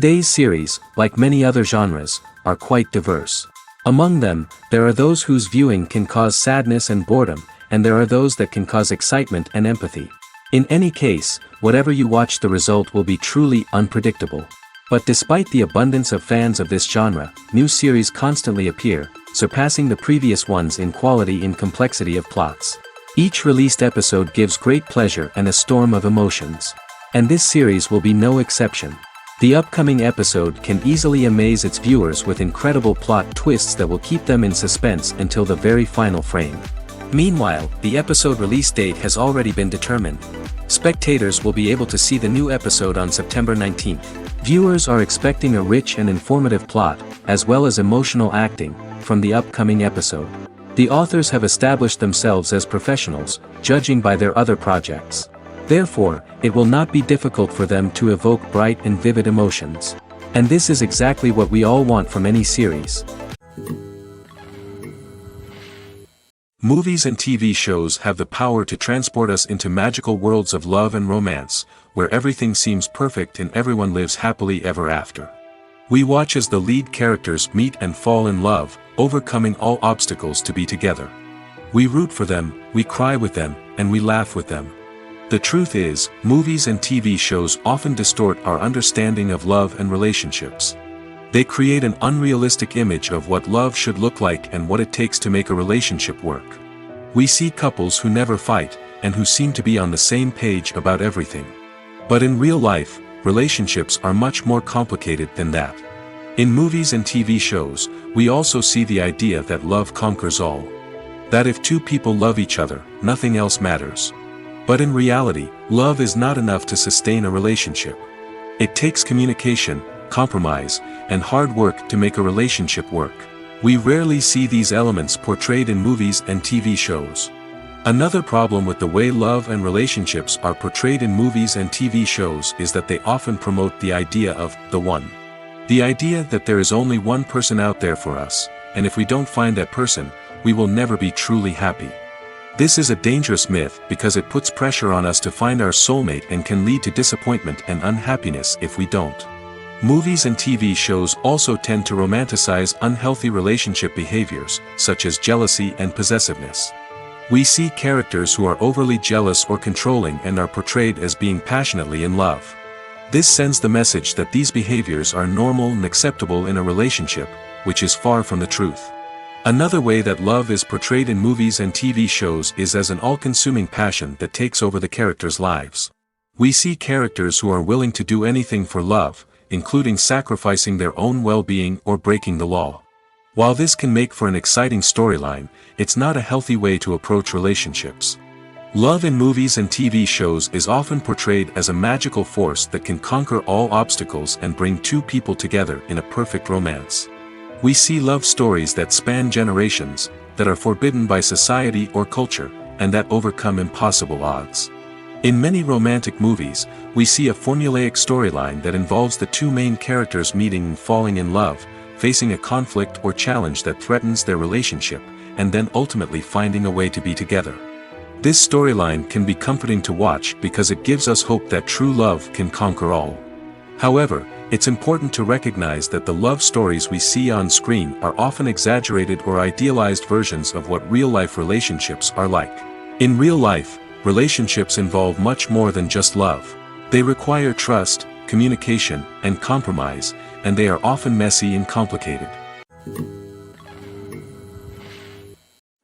Today's series, like many other genres, are quite diverse. Among them, there are those whose viewing can cause sadness and boredom, and there are those that can cause excitement and empathy. In any case, whatever you watch, the result will be truly unpredictable. But despite the abundance of fans of this genre, new series constantly appear, surpassing the previous ones in quality and complexity of plots. Each released episode gives great pleasure and a storm of emotions. And this series will be no exception. The upcoming episode can easily amaze its viewers with incredible plot twists that will keep them in suspense until the very final frame. Meanwhile, the episode release date has already been determined. Spectators will be able to see the new episode on September 19th. Viewers are expecting a rich and informative plot, as well as emotional acting, from the upcoming episode. The authors have established themselves as professionals, judging by their other projects. Therefore, it will not be difficult for them to evoke bright and vivid emotions. And this is exactly what we all want from any series. Movies and TV shows have the power to transport us into magical worlds of love and romance, where everything seems perfect and everyone lives happily ever after. We watch as the lead characters meet and fall in love, overcoming all obstacles to be together. We root for them, we cry with them, and we laugh with them. The truth is, movies and TV shows often distort our understanding of love and relationships. They create an unrealistic image of what love should look like and what it takes to make a relationship work. We see couples who never fight, and who seem to be on the same page about everything. But in real life, relationships are much more complicated than that. In movies and TV shows, we also see the idea that love conquers all. That if two people love each other, nothing else matters. But in reality, love is not enough to sustain a relationship. It takes communication, compromise, and hard work to make a relationship work. We rarely see these elements portrayed in movies and TV shows. Another problem with the way love and relationships are portrayed in movies and TV shows is that they often promote the idea of the one. The idea that there is only one person out there for us, and if we don't find that person, we will never be truly happy. This is a dangerous myth because it puts pressure on us to find our soulmate and can lead to disappointment and unhappiness if we don't. Movies and TV shows also tend to romanticize unhealthy relationship behaviors, such as jealousy and possessiveness. We see characters who are overly jealous or controlling and are portrayed as being passionately in love. This sends the message that these behaviors are normal and acceptable in a relationship, which is far from the truth. Another way that love is portrayed in movies and TV shows is as an all-consuming passion that takes over the characters' lives. We see characters who are willing to do anything for love, including sacrificing their own well-being or breaking the law. While this can make for an exciting storyline, it's not a healthy way to approach relationships. Love in movies and TV shows is often portrayed as a magical force that can conquer all obstacles and bring two people together in a perfect romance. We see love stories that span generations, that are forbidden by society or culture, and that overcome impossible odds. In many romantic movies, we see a formulaic storyline that involves the two main characters meeting and falling in love, facing a conflict or challenge that threatens their relationship, and then ultimately finding a way to be together. This storyline can be comforting to watch because it gives us hope that true love can conquer all. However, it's important to recognize that the love stories we see on screen are often exaggerated or idealized versions of what real-life relationships are like. In real life, relationships involve much more than just love. They require trust, communication, and compromise, and they are often messy and complicated.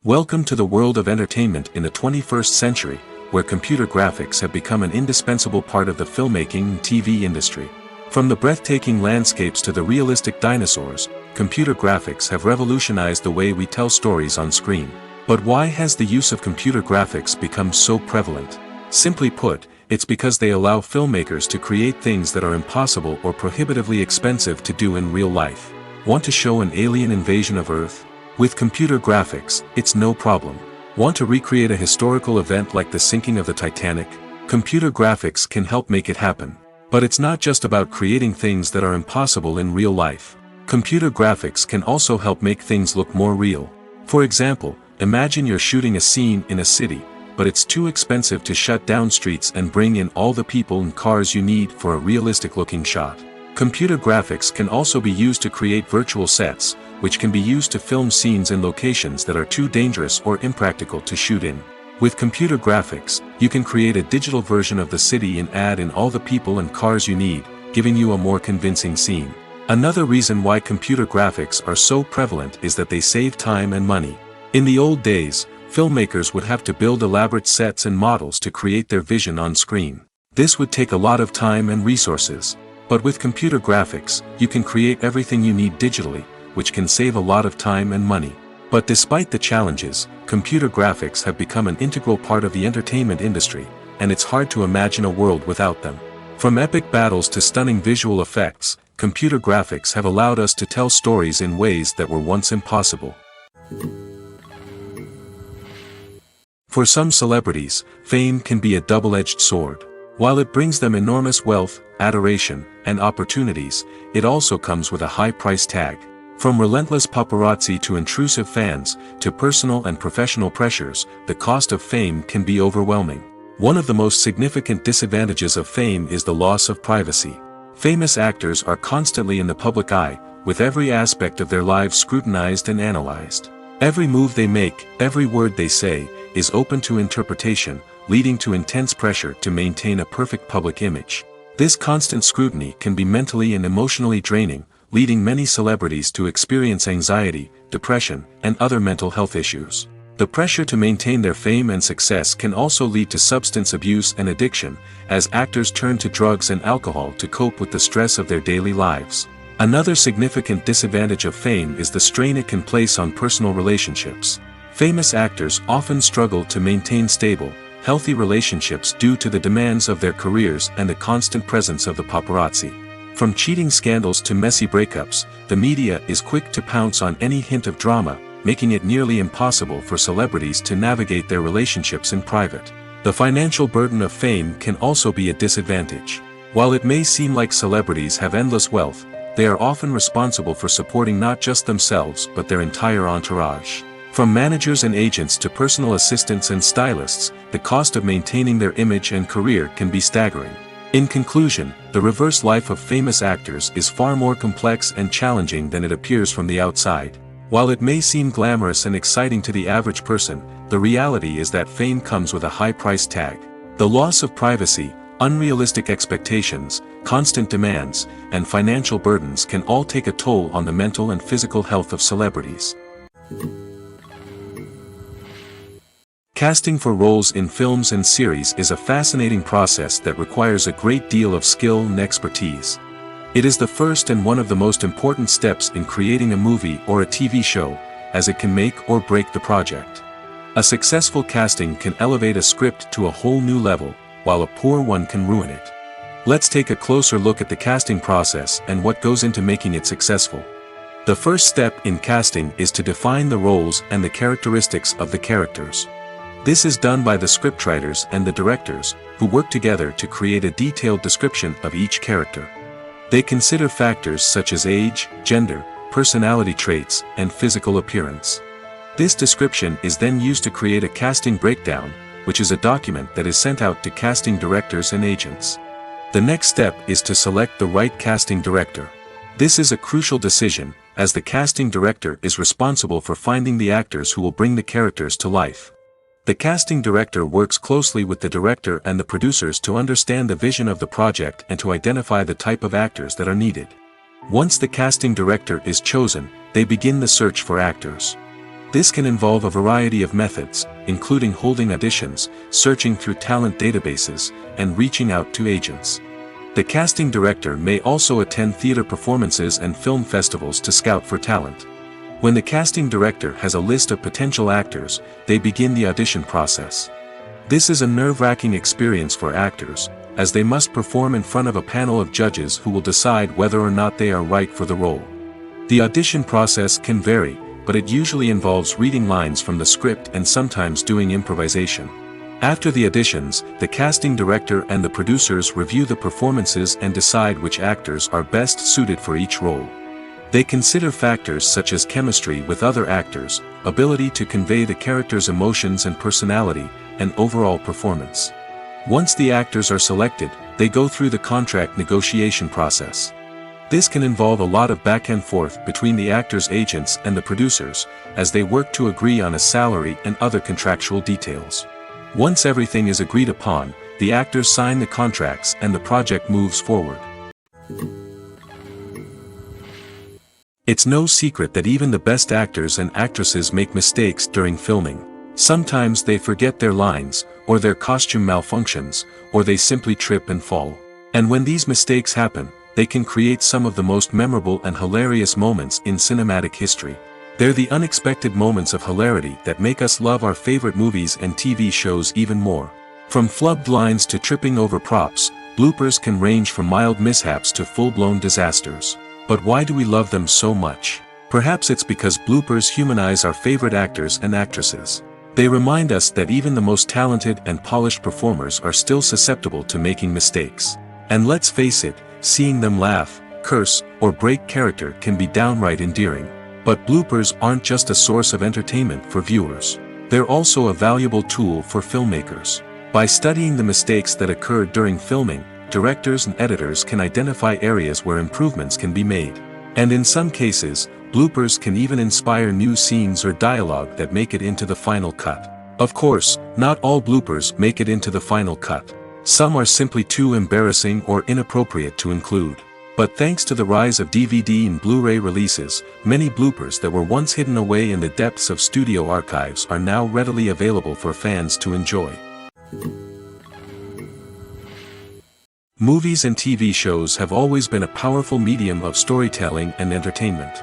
Welcome to the world of entertainment in the 21st century, where computer graphics have become an indispensable part of the filmmaking and TV industry. From the breathtaking landscapes to the realistic dinosaurs, computer graphics have revolutionized the way we tell stories on screen. But why has the use of computer graphics become so prevalent? Simply put, it's because they allow filmmakers to create things that are impossible or prohibitively expensive to do in real life. Want to show an alien invasion of Earth? With computer graphics, it's no problem. Want to recreate a historical event like the sinking of the Titanic? Computer graphics can help make it happen. But it's not just about creating things that are impossible in real life. Computer graphics can also help make things look more real. For example, imagine you're shooting a scene in a city, but it's too expensive to shut down streets and bring in all the people and cars you need for a realistic-looking shot. Computer graphics can also be used to create virtual sets, which can be used to film scenes in locations that are too dangerous or impractical to shoot in. With computer graphics, you can create a digital version of the city and add in all the people and cars you need, giving you a more convincing scene. Another reason why computer graphics are so prevalent is that they save time and money. In the old days, filmmakers would have to build elaborate sets and models to create their vision on screen. This would take a lot of time and resources. But with computer graphics, you can create everything you need digitally, which can save a lot of time and money. But despite the challenges, computer graphics have become an integral part of the entertainment industry, and it's hard to imagine a world without them. From epic battles to stunning visual effects, computer graphics have allowed us to tell stories in ways that were once impossible. For some celebrities, fame can be a double-edged sword. While it brings them enormous wealth, adoration, and opportunities, it also comes with a high price tag. From relentless paparazzi to intrusive fans, to personal and professional pressures, the cost of fame can be overwhelming. One of the most significant disadvantages of fame is the loss of privacy. Famous actors are constantly in the public eye, with every aspect of their lives scrutinized and analyzed. Every move they make, every word they say, is open to interpretation, leading to intense pressure to maintain a perfect public image. This constant scrutiny can be mentally and emotionally draining, leading many celebrities to experience anxiety, depression, and other mental health issues. The pressure to maintain their fame and success can also lead to substance abuse and addiction, as actors turn to drugs and alcohol to cope with the stress of their daily lives. Another significant disadvantage of fame is the strain it can place on personal relationships. Famous actors often struggle to maintain stable, healthy relationships due to the demands of their careers and the constant presence of the paparazzi. From cheating scandals to messy breakups, the media is quick to pounce on any hint of drama, making it nearly impossible for celebrities to navigate their relationships in private. The financial burden of fame can also be a disadvantage. While it may seem like celebrities have endless wealth, they are often responsible for supporting not just themselves but their entire entourage. From managers and agents to personal assistants and stylists, the cost of maintaining their image and career can be staggering. In conclusion, the reverse life of famous actors is far more complex and challenging than it appears from the outside. While it may seem glamorous and exciting to the average person, the reality is that fame comes with a high price tag. The loss of privacy, unrealistic expectations, constant demands, and financial burdens can all take a toll on the mental and physical health of celebrities. Casting for roles in films and series is a fascinating process that requires a great deal of skill and expertise. It is the first and one of the most important steps in creating a movie or a TV show, as it can make or break the project. A successful casting can elevate a script to a whole new level, while a poor one can ruin it. Let's take a closer look at the casting process and what goes into making it successful. The first step in casting is to define the roles and the characteristics of the characters. This is done by the scriptwriters and the directors, who work together to create a detailed description of each character. They consider factors such as age, gender, personality traits, and physical appearance. This description is then used to create a casting breakdown, which is a document that is sent out to casting directors and agents. The next step is to select the right casting director. This is a crucial decision, as the casting director is responsible for finding the actors who will bring the characters to life. The casting director works closely with the director and the producers to understand the vision of the project and to identify the type of actors that are needed. Once the casting director is chosen, they begin the search for actors. This can involve a variety of methods, including holding auditions, searching through talent databases, and reaching out to agents. The casting director may also attend theater performances and film festivals to scout for talent. When the casting director has a list of potential actors, they begin the audition process. This is a nerve-wracking experience for actors, as they must perform in front of a panel of judges who will decide whether or not they are right for the role. The audition process can vary, but it usually involves reading lines from the script and sometimes doing improvisation. After the auditions, the casting director and the producers review the performances and decide which actors are best suited for each role. They consider factors such as chemistry with other actors, ability to convey the character's emotions and personality, and overall performance. Once the actors are selected, they go through the contract negotiation process. This can involve a lot of back and forth between the actors' agents and the producers, as they work to agree on a salary and other contractual details. Once everything is agreed upon, the actors sign the contracts and the project moves forward. It's no secret that even the best actors and actresses make mistakes during filming. Sometimes they forget their lines, or their costume malfunctions, or they simply trip and fall. And when these mistakes happen, they can create some of the most memorable and hilarious moments in cinematic history. They're the unexpected moments of hilarity that make us love our favorite movies and TV shows even more. From flubbed lines to tripping over props, bloopers can range from mild mishaps to full-blown disasters. But why do we love them so much? Perhaps it's because bloopers humanize our favorite actors and actresses. They remind us that even the most talented and polished performers are still susceptible to making mistakes. And let's face it, seeing them laugh, curse, or break character can be downright endearing. But bloopers aren't just a source of entertainment for viewers. They're also a valuable tool for filmmakers. By studying the mistakes that occurred during filming, directors and editors can identify areas where improvements can be made. And in some cases, bloopers can even inspire new scenes or dialogue that make it into the final cut. Of course, not all bloopers make it into the final cut. Some are simply too embarrassing or inappropriate to include. But thanks to the rise of DVD and Blu-ray releases, many bloopers that were once hidden away in the depths of studio archives are now readily available for fans to enjoy. Movies and TV shows have always been a powerful medium of storytelling and entertainment.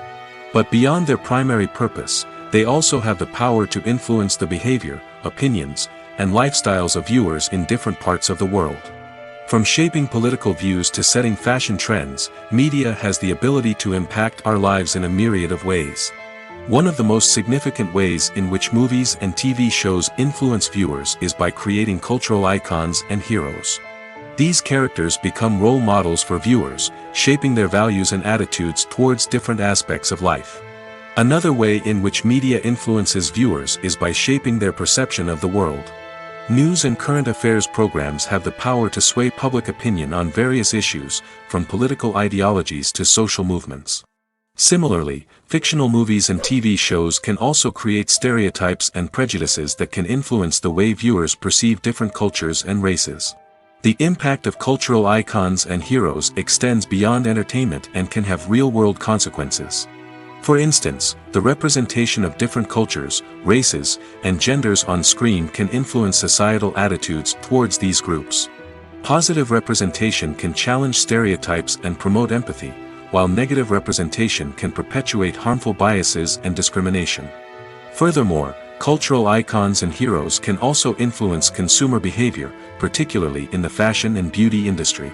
But beyond their primary purpose, they also have the power to influence the behavior, opinions, and lifestyles of viewers in different parts of the world. From shaping political views to setting fashion trends, media has the ability to impact our lives in a myriad of ways. One of the most significant ways in which movies and TV shows influence viewers is by creating cultural icons and heroes. These characters become role models for viewers, shaping their values and attitudes towards different aspects of life. Another way in which media influences viewers is by shaping their perception of the world. News and current affairs programs have the power to sway public opinion on various issues, from political ideologies to social movements. Similarly, fictional movies and TV shows can also create stereotypes and prejudices that can influence the way viewers perceive different cultures and races. The impact of cultural icons and heroes extends beyond entertainment and can have real-world consequences. For instance, the representation of different cultures, races, and genders on screen can influence societal attitudes towards these groups. Positive representation can challenge stereotypes and promote empathy, while negative representation can perpetuate harmful biases and discrimination. Furthermore, cultural icons and heroes can also influence consumer behavior, particularly in the fashion and beauty industry.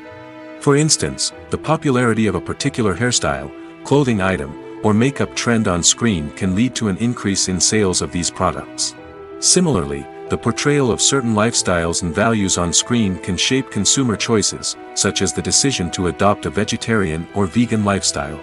For instance, the popularity of a particular hairstyle, clothing item, or makeup trend on screen can lead to an increase in sales of these products. Similarly, the portrayal of certain lifestyles and values on screen can shape consumer choices, such as the decision to adopt a vegetarian or vegan lifestyle.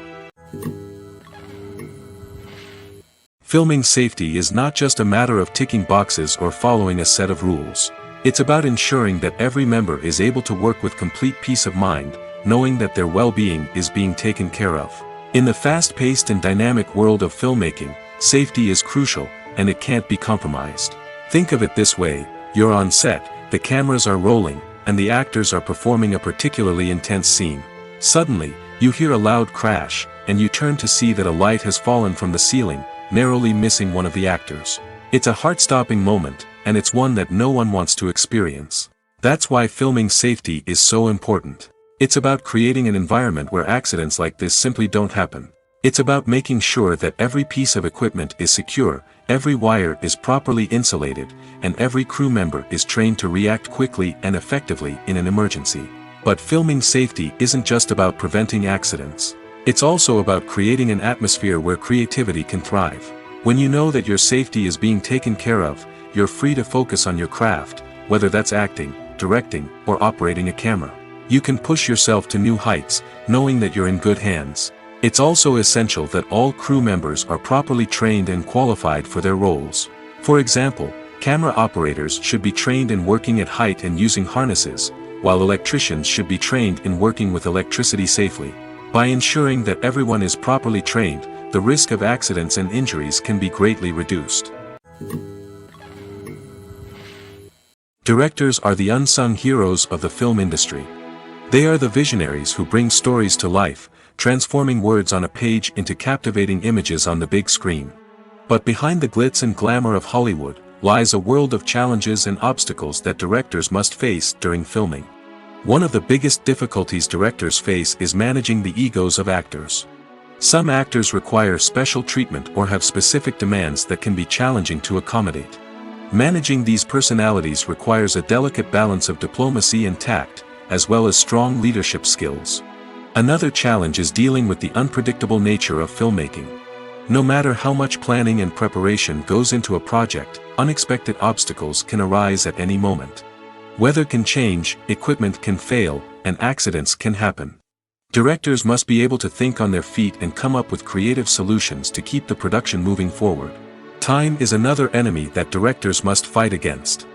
Filming safety is not just a matter of ticking boxes or following a set of rules. It's about ensuring that every member is able to work with complete peace of mind, knowing that their well-being is being taken care of. In the fast-paced and dynamic world of filmmaking, safety is crucial, and it can't be compromised. Think of it this way: you're on set, the cameras are rolling, and the actors are performing a particularly intense scene. Suddenly, you hear a loud crash, and you turn to see that a light has fallen from the ceiling, narrowly missing one of the actors. It's a heart-stopping moment, and it's one that no one wants to experience. That's why filming safety is so important. It's about creating an environment where accidents like this simply don't happen. It's about making sure that every piece of equipment is secure, every wire is properly insulated, and every crew member is trained to react quickly and effectively in an emergency. But filming safety isn't just about preventing accidents. It's also about creating an atmosphere where creativity can thrive. When you know that your safety is being taken care of, you're free to focus on your craft, whether that's acting, directing, or operating a camera. You can push yourself to new heights, knowing that you're in good hands. It's also essential that all crew members are properly trained and qualified for their roles. For example, camera operators should be trained in working at height and using harnesses, while electricians should be trained in working with electricity safely. By ensuring that everyone is properly trained, the risk of accidents and injuries can be greatly reduced. Directors are the unsung heroes of the film industry. They are the visionaries who bring stories to life, transforming words on a page into captivating images on the big screen. But behind the glitz and glamour of Hollywood, lies a world of challenges and obstacles that directors must face during filming. One of the biggest difficulties directors face is managing the egos of actors. Some actors require special treatment or have specific demands that can be challenging to accommodate. Managing these personalities requires a delicate balance of diplomacy and tact, as well as strong leadership skills. Another challenge is dealing with the unpredictable nature of filmmaking. No matter how much planning and preparation goes into a project, unexpected obstacles can arise at any moment. Weather can change, equipment can fail, and accidents can happen. Directors must be able to think on their feet and come up with creative solutions to keep the production moving forward. Time is another enemy that directors must fight against.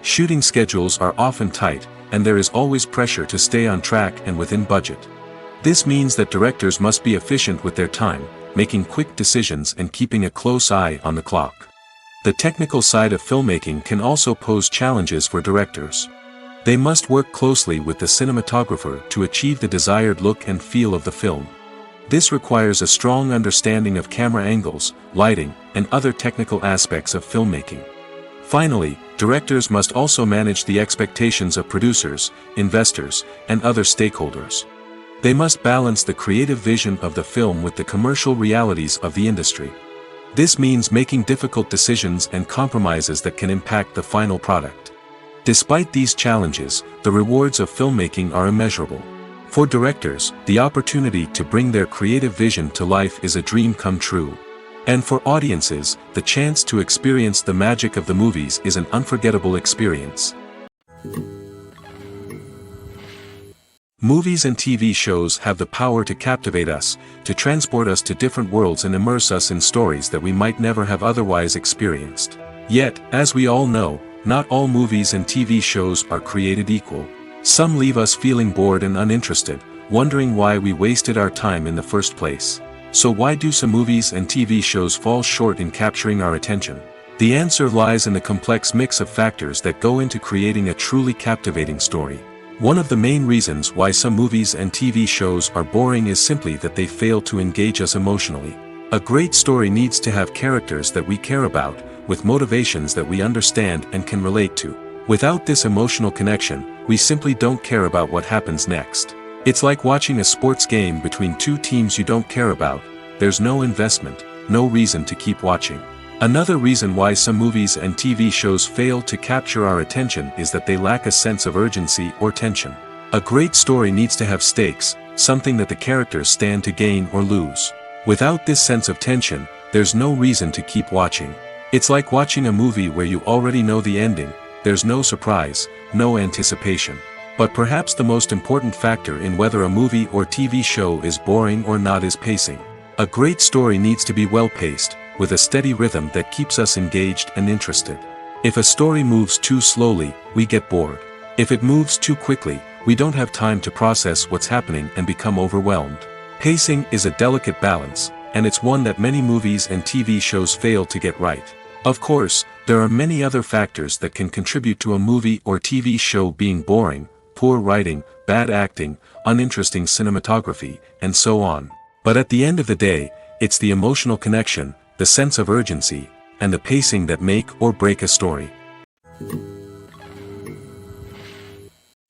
Shooting schedules are often tight, and there is always pressure to stay on track and within budget. This means that directors must be efficient with their time, making quick decisions and keeping a close eye on the clock. The technical side of filmmaking can also pose challenges for directors. They must work closely with the cinematographer to achieve the desired look and feel of the film. This requires a strong understanding of camera angles, lighting, and other technical aspects of filmmaking. Finally, directors must also manage the expectations of producers, investors, and other stakeholders. They must balance the creative vision of the film with the commercial realities of the industry. This means making difficult decisions and compromises that can impact the final product. Despite these challenges, the rewards of filmmaking are immeasurable. For directors, the opportunity to bring their creative vision to life is a dream come true. And for audiences, the chance to experience the magic of the movies is an unforgettable experience. Movies and TV shows have the power to captivate us, to transport us to different worlds and immerse us in stories that we might never have otherwise experienced. Yet, as we all know, not all movies and TV shows are created equal. Some leave us feeling bored and uninterested, wondering why we wasted our time in the first place. So why do some movies and TV shows fall short in capturing our attention? The answer lies in the complex mix of factors that go into creating a truly captivating story. One of the main reasons why some movies and TV shows are boring is simply that they fail to engage us emotionally. A great story needs to have characters that we care about, with motivations that we understand and can relate to. Without this emotional connection, we simply don't care about what happens next. It's like watching a sports game between two teams you don't care about. There's no investment, no reason to keep watching. Another reason why some movies and TV shows fail to capture our attention is that they lack a sense of urgency or tension. A great story needs to have stakes, something that the characters stand to gain or lose. Without this sense of tension, there's no reason to keep watching. It's like watching a movie where you already know the ending. There's no surprise, no anticipation. But perhaps the most important factor in whether a movie or TV show is boring or not is pacing. A great story needs to be well-paced, with a steady rhythm that keeps us engaged and interested. If a story moves too slowly, we get bored. If it moves too quickly, we don't have time to process what's happening and become overwhelmed. Pacing is a delicate balance, and it's one that many movies and TV shows fail to get right. Of course, there are many other factors that can contribute to a movie or TV show being boring: poor writing, bad acting, uninteresting cinematography, and so on. But at the end of the day, it's the emotional connection, the sense of urgency, and the pacing that make or break a story.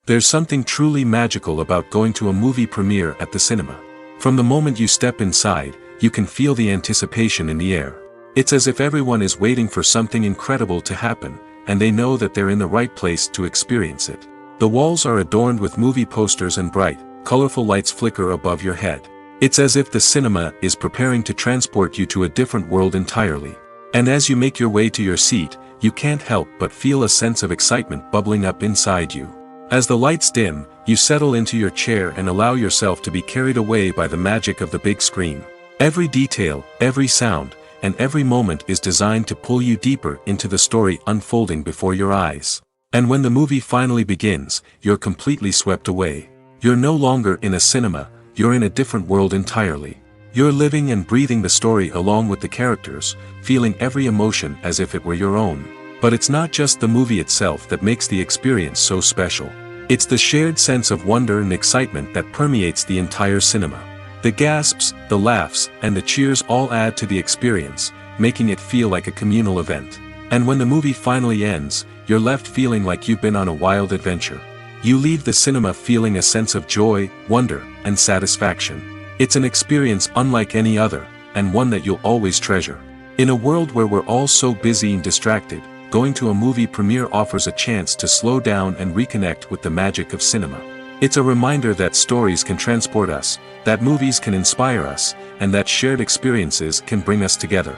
There's something truly magical about going to a movie premiere at the cinema. From the moment you step inside, you can feel the anticipation in the air. It's as if everyone is waiting for something incredible to happen, and they know that they're in the right place to experience it. The walls are adorned with movie posters and bright, colorful lights flicker above your head. It's as if the cinema is preparing to transport you to a different world entirely. And as you make your way to your seat, you can't help but feel a sense of excitement bubbling up inside you. As the lights dim, you settle into your chair and allow yourself to be carried away by the magic of the big screen. Every detail, every sound, and every moment is designed to pull you deeper into the story unfolding before your eyes. And when the movie finally begins, you're completely swept away. You're no longer in a cinema, you're in a different world entirely. You're living and breathing the story along with the characters, feeling every emotion as if it were your own. But it's not just the movie itself that makes the experience so special. It's the shared sense of wonder and excitement that permeates the entire cinema. The gasps, the laughs, and the cheers all add to the experience, making it feel like a communal event. And when the movie finally ends, you're left feeling like you've been on a wild adventure. You leave the cinema feeling a sense of joy, wonder, and satisfaction. It's an experience unlike any other, and one that you'll always treasure. In a world where we're all so busy and distracted, going to a movie premiere offers a chance to slow down and reconnect with the magic of cinema. It's a reminder that stories can transport us, that movies can inspire us, and that shared experiences can bring us together.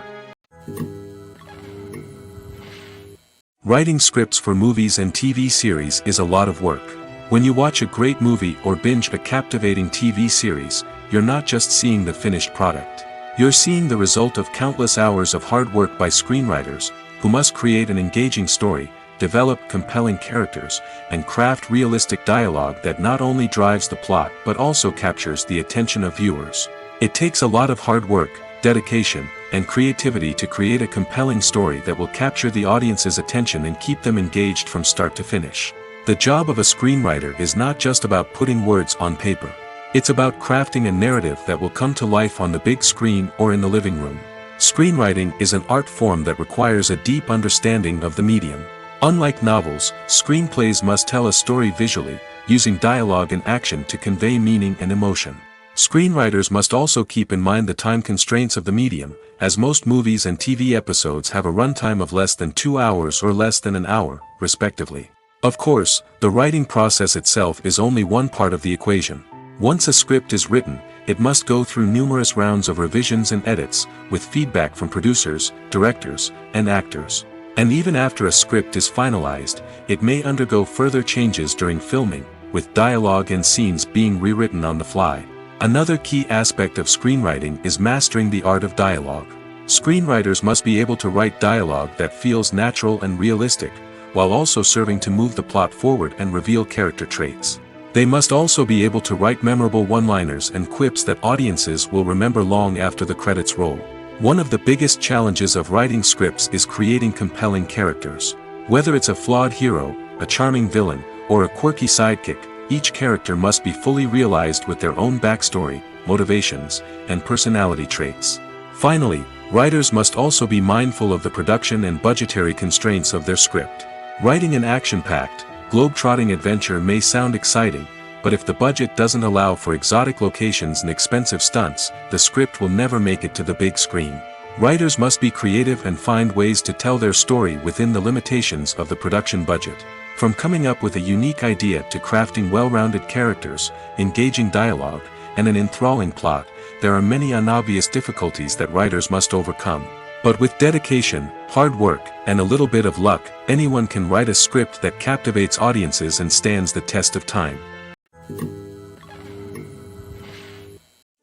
Writing scripts for movies and TV series is a lot of work. When you watch a great movie or binge a captivating TV series, you're not just seeing the finished product. You're seeing the result of countless hours of hard work by screenwriters, who must create an engaging story, develop compelling characters, and craft realistic dialogue that not only drives the plot but also captures the attention of viewers. It takes a lot of hard work, dedication, and creativity to create a compelling story that will capture the audience's attention and keep them engaged from start to finish. The job of a screenwriter is not just about putting words on paper. It's about crafting a narrative that will come to life on the big screen or in the living room. Screenwriting is an art form that requires a deep understanding of the medium. Unlike novels, screenplays must tell a story visually, using dialogue and action to convey meaning and emotion. Screenwriters must also keep in mind the time constraints of the medium, as most movies and TV episodes have a runtime of less than 2 hours or less than an hour, respectively. Of course, the writing process itself is only one part of the equation. Once a script is written, it must go through numerous rounds of revisions and edits, with feedback from producers, directors, and actors. And even after a script is finalized, it may undergo further changes during filming, with dialogue and scenes being rewritten on the fly. Another key aspect of screenwriting is mastering the art of dialogue. Screenwriters must be able to write dialogue that feels natural and realistic, while also serving to move the plot forward and reveal character traits. They must also be able to write memorable one-liners and quips that audiences will remember long after the credits roll. One of the biggest challenges of writing scripts is creating compelling characters. Whether it's a flawed hero, a charming villain, or a quirky sidekick, each character must be fully realized with their own backstory, motivations, and personality traits. Finally, writers must also be mindful of the production and budgetary constraints of their script. Writing an action-packed, globe-trotting adventure may sound exciting, but if the budget doesn't allow for exotic locations and expensive stunts, the script will never make it to the big screen. Writers must be creative and find ways to tell their story within the limitations of the production budget. From coming up with a unique idea to crafting well-rounded characters, engaging dialogue, and an enthralling plot, there are many unobvious difficulties that writers must overcome. But with dedication, hard work, and a little bit of luck, anyone can write a script that captivates audiences and stands the test of time.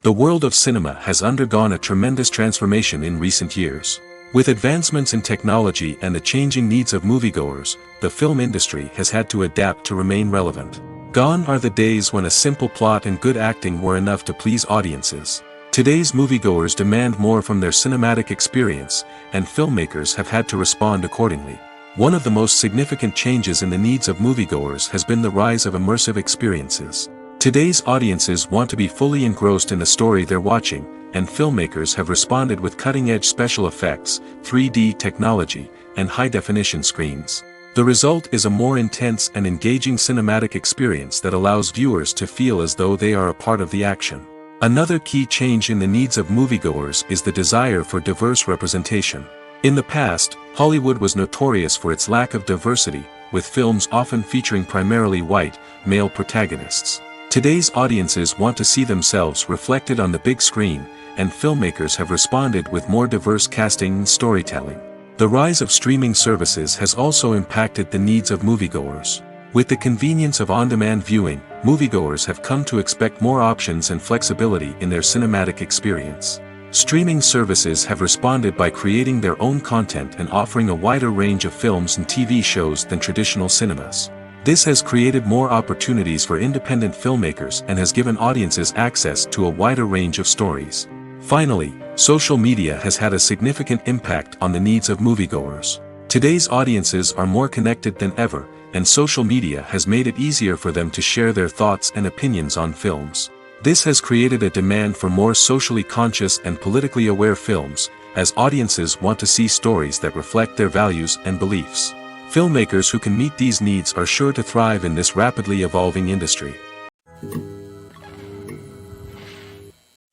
The world of cinema has undergone a tremendous transformation in recent years. With advancements in technology and the changing needs of moviegoers, the film industry has had to adapt to remain relevant. Gone are the days when a simple plot and good acting were enough to please audiences. Today's moviegoers demand more from their cinematic experience, and filmmakers have had to respond accordingly. One of the most significant changes in the needs of moviegoers has been the rise of immersive experiences. Today's audiences want to be fully engrossed in the story they're watching, and filmmakers have responded with cutting-edge special effects, 3D technology, and high-definition screens. The result is a more intense and engaging cinematic experience that allows viewers to feel as though they are a part of the action. Another key change in the needs of moviegoers is the desire for diverse representation. In the past, Hollywood was notorious for its lack of diversity, with films often featuring primarily white, male protagonists. Today's audiences want to see themselves reflected on the big screen, and filmmakers have responded with more diverse casting and storytelling. The rise of streaming services has also impacted the needs of moviegoers. With the convenience of on-demand viewing, moviegoers have come to expect more options and flexibility in their cinematic experience. Streaming services have responded by creating their own content and offering a wider range of films and TV shows than traditional cinemas. This has created more opportunities for independent filmmakers and has given audiences access to a wider range of stories. Finally, social media has had a significant impact on the needs of moviegoers. Today's audiences are more connected than ever, and social media has made it easier for them to share their thoughts and opinions on films. This has created a demand for more socially conscious and politically aware films, as audiences want to see stories that reflect their values and beliefs. Filmmakers who can meet these needs are sure to thrive in this rapidly evolving industry.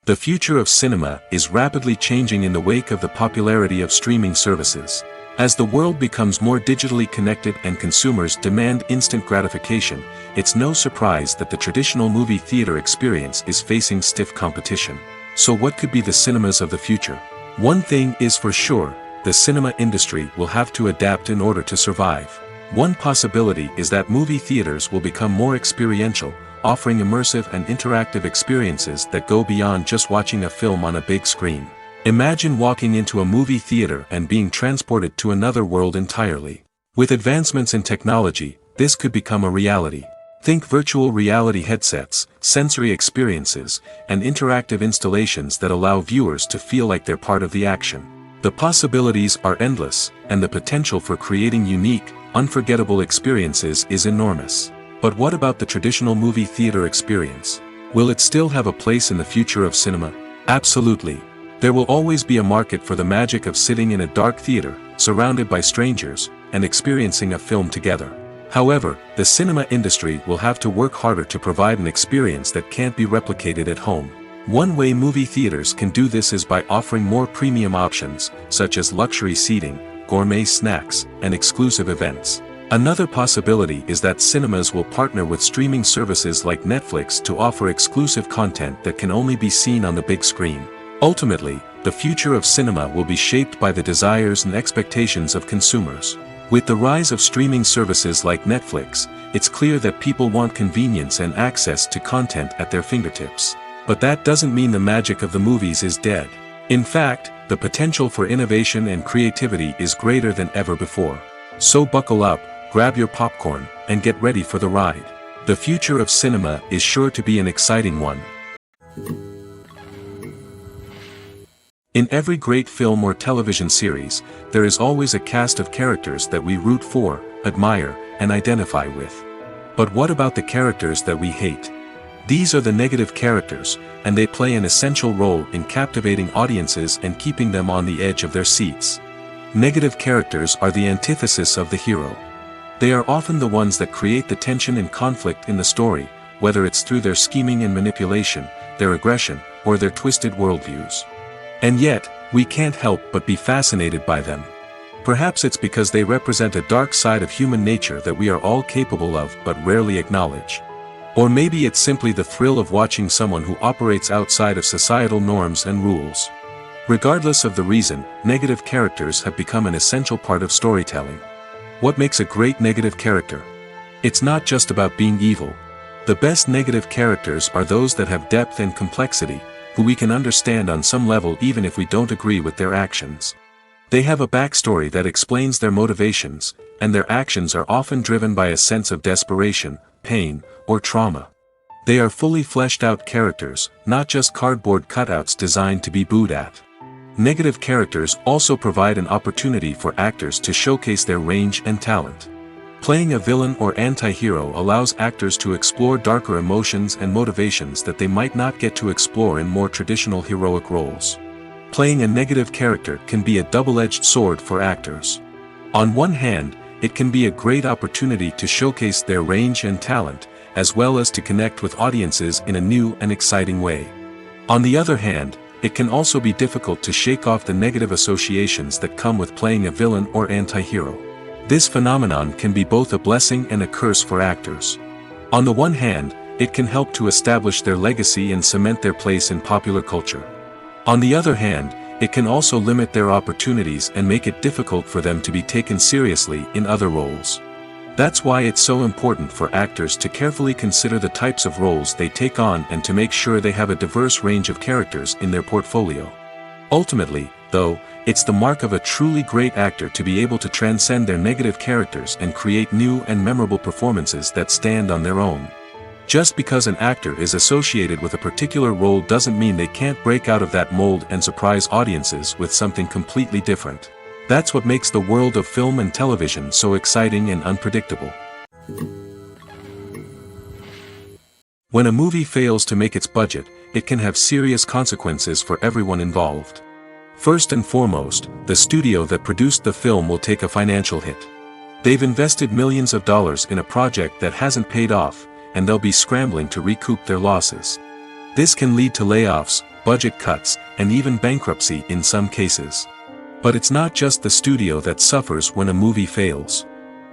The future of cinema is rapidly changing in the wake of the popularity of streaming services. As the world becomes more digitally connected and consumers demand instant gratification, it's no surprise that the traditional movie theater experience is facing stiff competition. So what could be the cinemas of the future? One thing is for sure, the cinema industry will have to adapt in order to survive. One possibility is that movie theaters will become more experiential, offering immersive and interactive experiences that go beyond just watching a film on a big screen. Imagine walking into a movie theater and being transported to another world entirely. With advancements in technology, this could become a reality. Think virtual reality headsets, sensory experiences, and interactive installations that allow viewers to feel like they're part of the action. The possibilities are endless, and the potential for creating unique, unforgettable experiences is enormous. But what about the traditional movie theater experience? Will it still have a place in the future of cinema? Absolutely. There will always be a market for the magic of sitting in a dark theater, surrounded by strangers, and experiencing a film together. However, the cinema industry will have to work harder to provide an experience that can't be replicated at home. One way movie theaters can do this is by offering more premium options, such as luxury seating, gourmet snacks, and exclusive events. Another possibility is that cinemas will partner with streaming services like Netflix to offer exclusive content that can only be seen on the big screen. Ultimately, the future of cinema will be shaped by the desires and expectations of consumers. With the rise of streaming services like Netflix, it's clear that people want convenience and access to content at their fingertips. But that doesn't mean the magic of the movies is dead. In fact, the potential for innovation and creativity is greater than ever before. So buckle up, grab your popcorn, and get ready for the ride. The future of cinema is sure to be an exciting one. In every great film or television series, there is always a cast of characters that we root for, admire, and identify with. But what about the characters that we hate? These are the negative characters, and they play an essential role in captivating audiences and keeping them on the edge of their seats. Negative characters are the antithesis of the hero. They are often the ones that create the tension and conflict in the story, whether it's through their scheming and manipulation, their aggression, or their twisted worldviews. And yet, we can't help but be fascinated by them. Perhaps it's because they represent a dark side of human nature that we are all capable of but rarely acknowledge. Or maybe it's simply the thrill of watching someone who operates outside of societal norms and rules. Regardless of the reason, negative characters have become an essential part of storytelling. What makes a great negative character? It's not just about being evil. The best negative characters are those that have depth and complexity, who we can understand on some level even if we don't agree with their actions. They have a backstory that explains their motivations, and their actions are often driven by a sense of desperation, pain, or trauma. They are fully fleshed out characters, not just cardboard cutouts designed to be booed at. Negative characters also provide an opportunity for actors to showcase their range and talent. Playing a villain or anti-hero allows actors to explore darker emotions and motivations that they might not get to explore in more traditional heroic roles. Playing a negative character can be a double-edged sword for actors. On one hand, it can be a great opportunity to showcase their range and talent, as well as to connect with audiences in a new and exciting way. On the other hand, it can also be difficult to shake off the negative associations that come with playing a villain or anti-hero. This phenomenon can be both a blessing and a curse for actors. On the one hand, it can help to establish their legacy and cement their place in popular culture. On the other hand, it can also limit their opportunities and make it difficult for them to be taken seriously in other roles. That's why it's so important for actors to carefully consider the types of roles they take on and to make sure they have a diverse range of characters in their portfolio. Ultimately, though, it's the mark of a truly great actor to be able to transcend their negative characters and create new and memorable performances that stand on their own. Just because an actor is associated with a particular role doesn't mean they can't break out of that mold and surprise audiences with something completely different. That's what makes the world of film and television so exciting and unpredictable. When a movie fails to make its budget, it can have serious consequences for everyone involved. First and foremost, the studio that produced the film will take a financial hit. They've invested millions of dollars in a project that hasn't paid off, and they'll be scrambling to recoup their losses. This can lead to layoffs, budget cuts, and even bankruptcy in some cases. But it's not just the studio that suffers when a movie fails.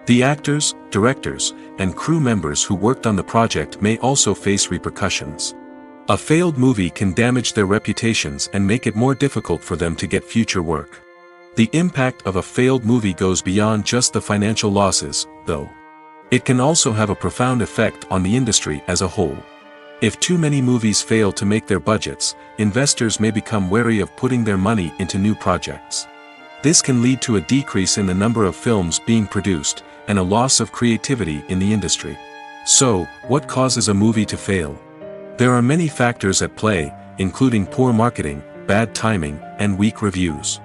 The actors, directors, and crew members who worked on the project may also face repercussions. A failed movie can damage their reputations and make it more difficult for them to get future work. The impact of a failed movie goes beyond just the financial losses, though. It can also have a profound effect on the industry as a whole. If too many movies fail to make their budgets, investors may become wary of putting their money into new projects. This can lead to a decrease in the number of films being produced, and a loss of creativity in the industry. So, what causes a movie to fail? There are many factors at play, including poor marketing, bad timing, and weak reviews.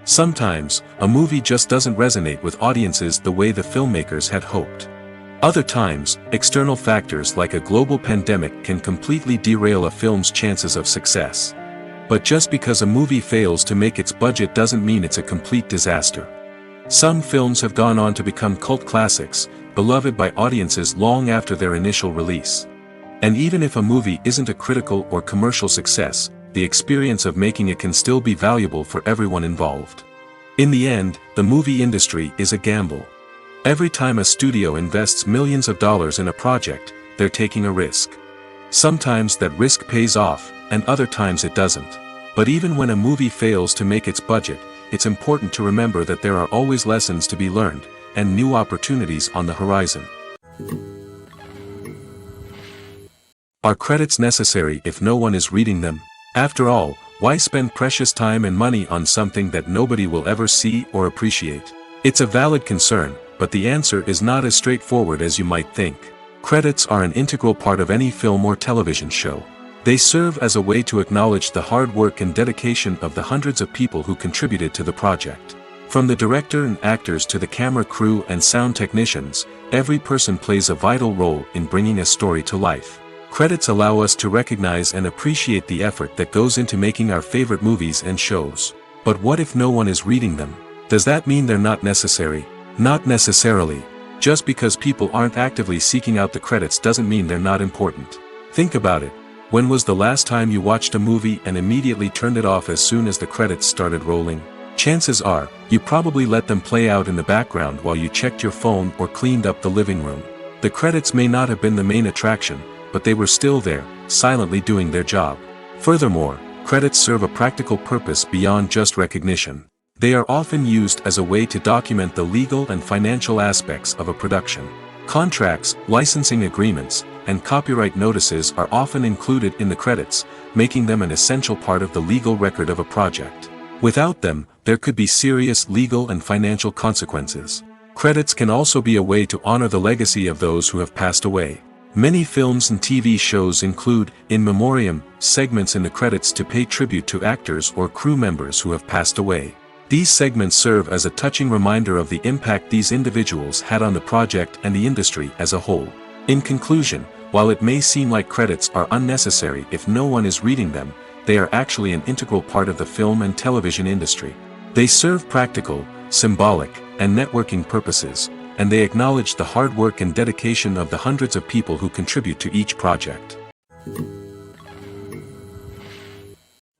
Sometimes, a movie just doesn't resonate with audiences the way the filmmakers had hoped. Other times, external factors like a global pandemic can completely derail a film's chances of success. But just because a movie fails to make its budget doesn't mean it's a complete disaster. Some films have gone on to become cult classics, beloved by audiences long after their initial release. And even if a movie isn't a critical or commercial success, the experience of making it can still be valuable for everyone involved. In the end, the movie industry is a gamble. Every time a studio invests millions of dollars in a project, they're taking a risk. Sometimes that risk pays off, and other times it doesn't. But even when a movie fails to make its budget, it's important to remember that there are always lessons to be learned, and new opportunities on the horizon. Are credits necessary if no one is reading them? After all, why spend precious time and money on something that nobody will ever see or appreciate? It's a valid concern, but the answer is not as straightforward as you might think. Credits are an integral part of any film or television show. They serve as a way to acknowledge the hard work and dedication of the hundreds of people who contributed to the project. From the director and actors to the camera crew and sound technicians, every person plays a vital role in bringing a story to life. Credits allow us to recognize and appreciate the effort that goes into making our favorite movies and shows. But what if no one is reading them? Does that mean they're not necessary? Not necessarily. Just because people aren't actively seeking out the credits doesn't mean they're not important. Think about it. When was the last time you watched a movie and immediately turned it off as soon as the credits started rolling? Chances are, you probably let them play out in the background while you checked your phone or cleaned up the living room. The credits may not have been the main attraction, but they were still there, silently doing their job. Furthermore, credits serve a practical purpose beyond just recognition. They are often used as a way to document the legal and financial aspects of a production. Contracts, licensing agreements, and copyright notices are often included in the credits, making them an essential part of the legal record of a project. Without them, there could be serious legal and financial consequences. Credits can also be a way to honor the legacy of those who have passed away. Many films and TV shows include, in memoriam, segments in the credits to pay tribute to actors or crew members who have passed away. These segments serve as a touching reminder of the impact these individuals had on the project and the industry as a whole. In conclusion, while it may seem like credits are unnecessary if no one is reading them, they are actually an integral part of the film and television industry. They serve practical, symbolic, and networking purposes, and they acknowledge the hard work and dedication of the hundreds of people who contribute to each project.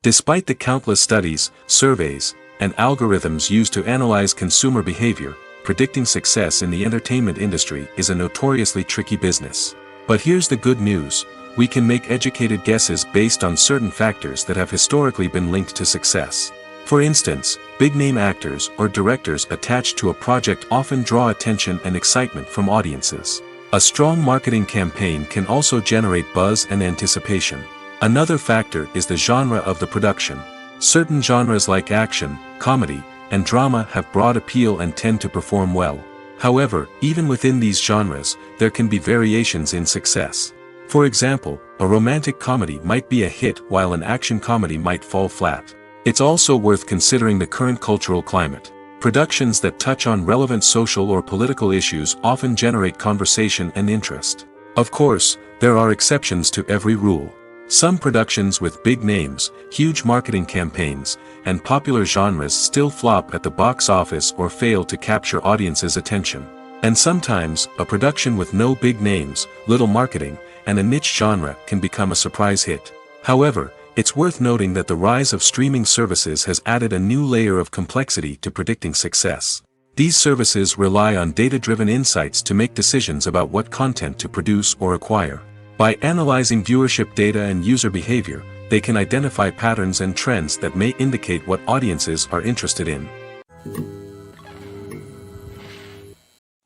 Despite the countless studies, surveys, and algorithms used to analyze consumer behavior, predicting success in the entertainment industry is a notoriously tricky business. But here's the good news: we can make educated guesses based on certain factors that have historically been linked to success. For instance, big-name actors or directors attached to a project often draw attention and excitement from audiences. A strong marketing campaign can also generate buzz and anticipation. Another factor is the genre of the production. Certain genres like action, comedy, and drama have broad appeal and tend to perform well. However, even within these genres, there can be variations in success. For example, a romantic comedy might be a hit while an action comedy might fall flat. It's also worth considering the current cultural climate. Productions that touch on relevant social or political issues often generate conversation and interest. Of course, there are exceptions to every rule. Some productions with big names, huge marketing campaigns, and popular genres still flop at the box office or fail to capture audiences' attention. And sometimes, a production with no big names, little marketing, and a niche genre can become a surprise hit. However, it's worth noting that the rise of streaming services has added a new layer of complexity to predicting success. These services rely on data-driven insights to make decisions about what content to produce or acquire. By analyzing viewership data and user behavior, they can identify patterns and trends that may indicate what audiences are interested in.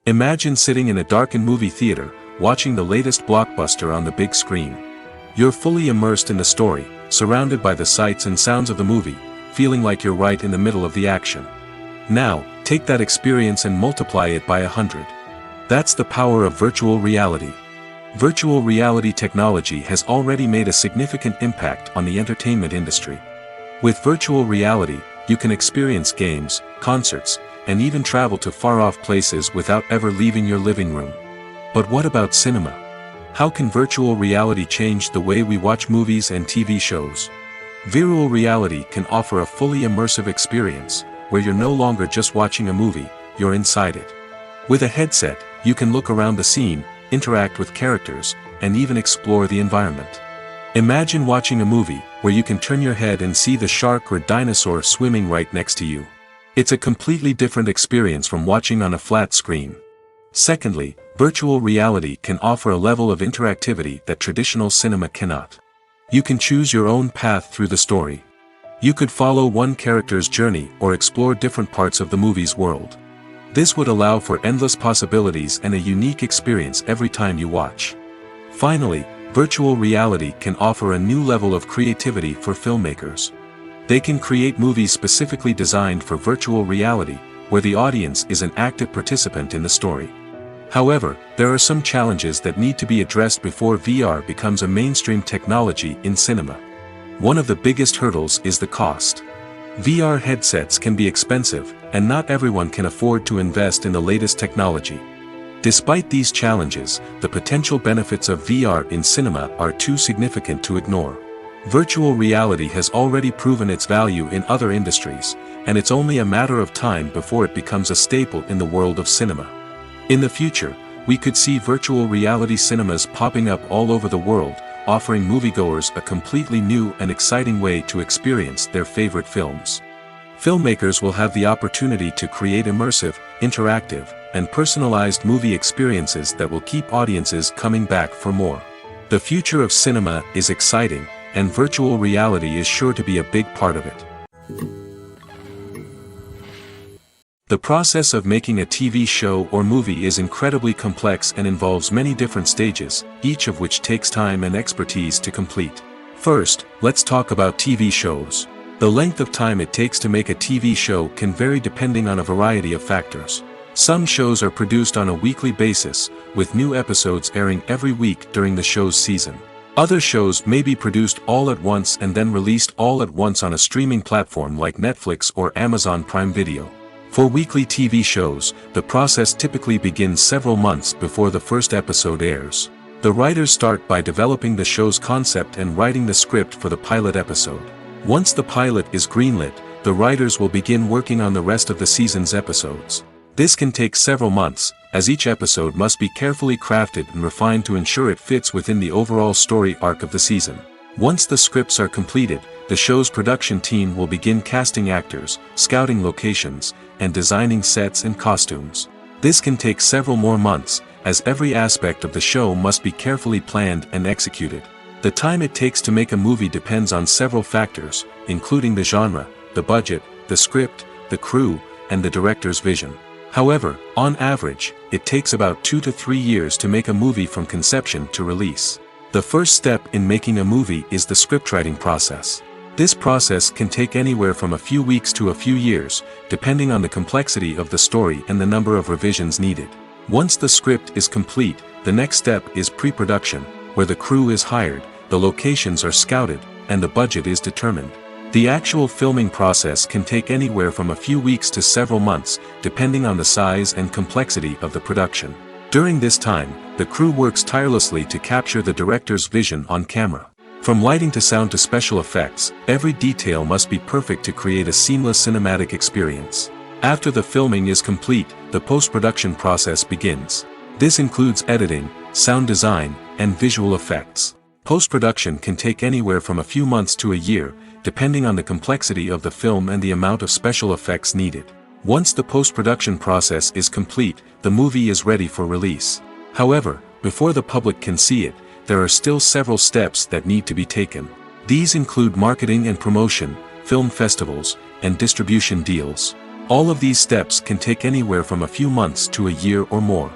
Imagine sitting in a darkened movie theater, watching the latest blockbuster on the big screen. You're fully immersed in the story, surrounded by the sights and sounds of the movie, feeling like you're right in the middle of the action. Now, take that experience and multiply it by 100. That's the power of virtual reality. Virtual reality technology has already made a significant impact on the entertainment industry. With virtual reality, you can experience games, concerts, and even travel to far-off places without ever leaving your living room. But what about cinema? How can virtual reality change the way we watch movies and TV shows? Virtual reality can offer a fully immersive experience, where you're no longer just watching a movie, you're inside it. With a headset, you can look around the scene, interact with characters, and even explore the environment. Imagine watching a movie where you can turn your head and see the shark or dinosaur swimming right next to you. It's a completely different experience from watching on a flat screen. Secondly, virtual reality can offer a level of interactivity that traditional cinema cannot. You can choose your own path through the story. You could follow one character's journey or explore different parts of the movie's world. This would allow for endless possibilities and a unique experience every time you watch. Finally, virtual reality can offer a new level of creativity for filmmakers. They can create movies specifically designed for virtual reality, where the audience is an active participant in the story. However, there are some challenges that need to be addressed before VR becomes a mainstream technology in cinema. One of the biggest hurdles is the cost. VR headsets can be expensive, and not everyone can afford to invest in the latest technology. Despite these challenges, the potential benefits of VR in cinema are too significant to ignore. Virtual reality has already proven its value in other industries, and it's only a matter of time before it becomes a staple in the world of cinema. In the future, we could see virtual reality cinemas popping up all over the world, offering moviegoers a completely new and exciting way to experience their favorite films. Filmmakers will have the opportunity to create immersive, interactive, and personalized movie experiences that will keep audiences coming back for more. The future of cinema is exciting, and virtual reality is sure to be a big part of it. The process of making a TV show or movie is incredibly complex and involves many different stages, each of which takes time and expertise to complete. First, let's talk about TV shows. The length of time it takes to make a TV show can vary depending on a variety of factors. Some shows are produced on a weekly basis, with new episodes airing every week during the show's season. Other shows may be produced all at once and then released all at once on a streaming platform like Netflix or Amazon Prime Video. For weekly TV shows, the process typically begins several months before the first episode airs. The writers start by developing the show's concept and writing the script for the pilot episode. Once the pilot is greenlit, the writers will begin working on the rest of the season's episodes. This can take several months, as each episode must be carefully crafted and refined to ensure it fits within the overall story arc of the season. Once the scripts are completed, the show's production team will begin casting actors, scouting locations, and designing sets and costumes. This can take several more months, as every aspect of the show must be carefully planned and executed. The time it takes to make a movie depends on several factors, including the genre, the budget, the script, the crew, and the director's vision. However, on average, it takes about 2 to 3 years to make a movie from conception to release. The first step in making a movie is the scriptwriting process. This process can take anywhere from a few weeks to a few years, depending on the complexity of the story and the number of revisions needed. Once the script is complete, the next step is pre-production, where the crew is hired, the locations are scouted, and the budget is determined. The actual filming process can take anywhere from a few weeks to several months, depending on the size and complexity of the production. During this time, the crew works tirelessly to capture the director's vision on camera. From lighting to sound to special effects, every detail must be perfect to create a seamless cinematic experience. After the filming is complete, the post-production process begins. This includes editing, sound design, and visual effects. Post-production can take anywhere from a few months to a year, depending on the complexity of the film and the amount of special effects needed. Once the post-production process is complete, the movie is ready for release. However, before the public can see it, there are still several steps that need to be taken. These include marketing and promotion, film festivals, and distribution deals. All of these steps can take anywhere from a few months to a year or more.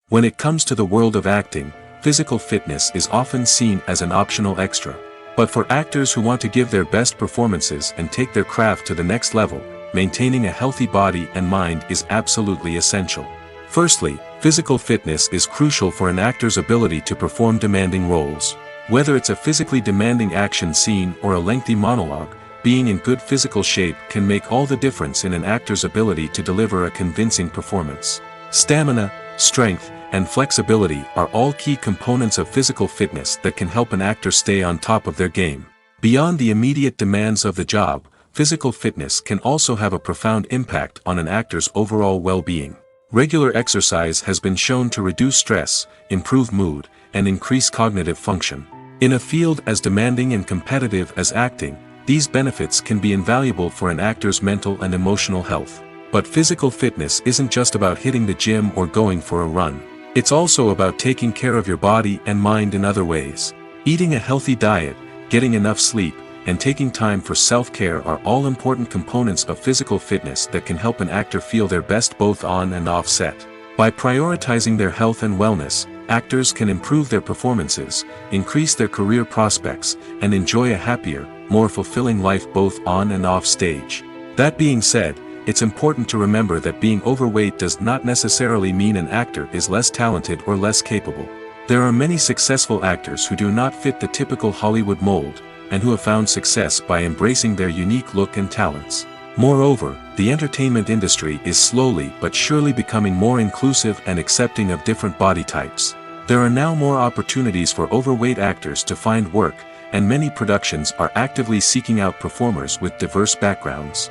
When it comes to the world of acting, physical fitness is often seen as an optional extra. But for actors who want to give their best performances and take their craft to the next level, maintaining a healthy body and mind is absolutely essential. Firstly, physical fitness is crucial for an actor's ability to perform demanding roles. Whether it's a physically demanding action scene or a lengthy monologue, being in good physical shape can make all the difference in an actor's ability to deliver a convincing performance. Stamina, strength, and flexibility are all key components of physical fitness that can help an actor stay on top of their game. Beyond the immediate demands of the job, physical fitness can also have a profound impact on an actor's overall well-being. Regular exercise has been shown to reduce stress, improve mood, and increase cognitive function. In a field as demanding and competitive as acting, these benefits can be invaluable for an actor's mental and emotional health. But physical fitness isn't just about hitting the gym or going for a run. It's also about taking care of your body and mind in other ways. Eating a healthy diet, getting enough sleep, and taking time for self-care are all important components of physical fitness that can help an actor feel their best both on and off set. By prioritizing their health and wellness, actors can improve their performances, increase their career prospects, and enjoy a happier, more fulfilling life both on and off stage. That being said, it's important to remember that being overweight does not necessarily mean an actor is less talented or less capable. There are many successful actors who do not fit the typical Hollywood mold, and who have found success by embracing their unique look and talents. Moreover, the entertainment industry is slowly but surely becoming more inclusive and accepting of different body types. There are now more opportunities for overweight actors to find work, and many productions are actively seeking out performers with diverse backgrounds.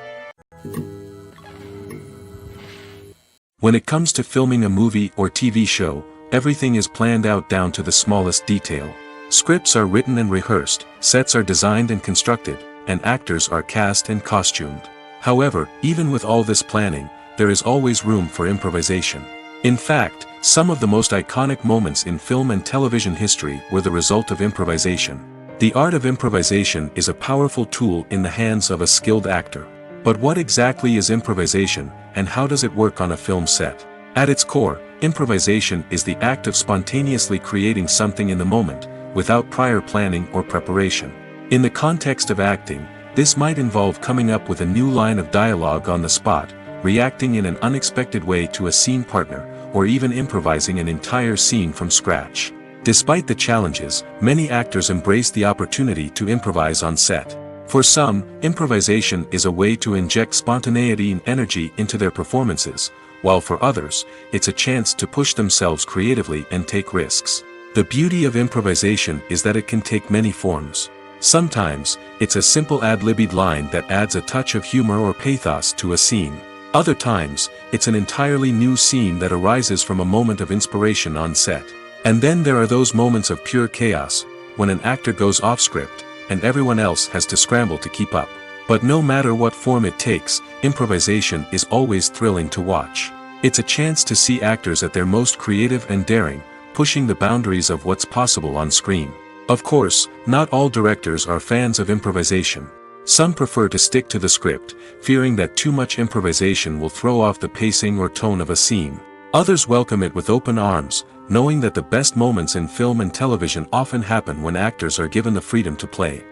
When it comes to filming a movie or TV show, everything is planned out down to the smallest detail. Scripts are written and rehearsed, sets are designed and constructed, and actors are cast and costumed. However, even with all this planning, there is always room for improvisation. In fact, some of the most iconic moments in film and television history were the result of improvisation. The art of improvisation is a powerful tool in the hands of a skilled actor. But what exactly is improvisation, and how does it work on a film set? At its core, improvisation is the act of spontaneously creating something in the moment, without prior planning or preparation. In the context of acting, this might involve coming up with a new line of dialogue on the spot, reacting in an unexpected way to a scene partner, or even improvising an entire scene from scratch. Despite the challenges, many actors embrace the opportunity to improvise on set. For some, improvisation is a way to inject spontaneity and energy into their performances, while for others, it's a chance to push themselves creatively and take risks. The beauty of improvisation is that it can take many forms. Sometimes, it's a simple ad-libbed line that adds a touch of humor or pathos to a scene. Other times, it's an entirely new scene that arises from a moment of inspiration on set. And then there are those moments of pure chaos, when an actor goes off script, and everyone else has to scramble to keep up. But no matter what form it takes, improvisation is always thrilling to watch. It's a chance to see actors at their most creative and daring, pushing the boundaries of what's possible on screen. Of course, not all directors are fans of improvisation. Some prefer to stick to the script, fearing that too much improvisation will throw off the pacing or tone of a scene. Others welcome it with open arms, knowing that the best moments in film and television often happen when actors are given the freedom to play.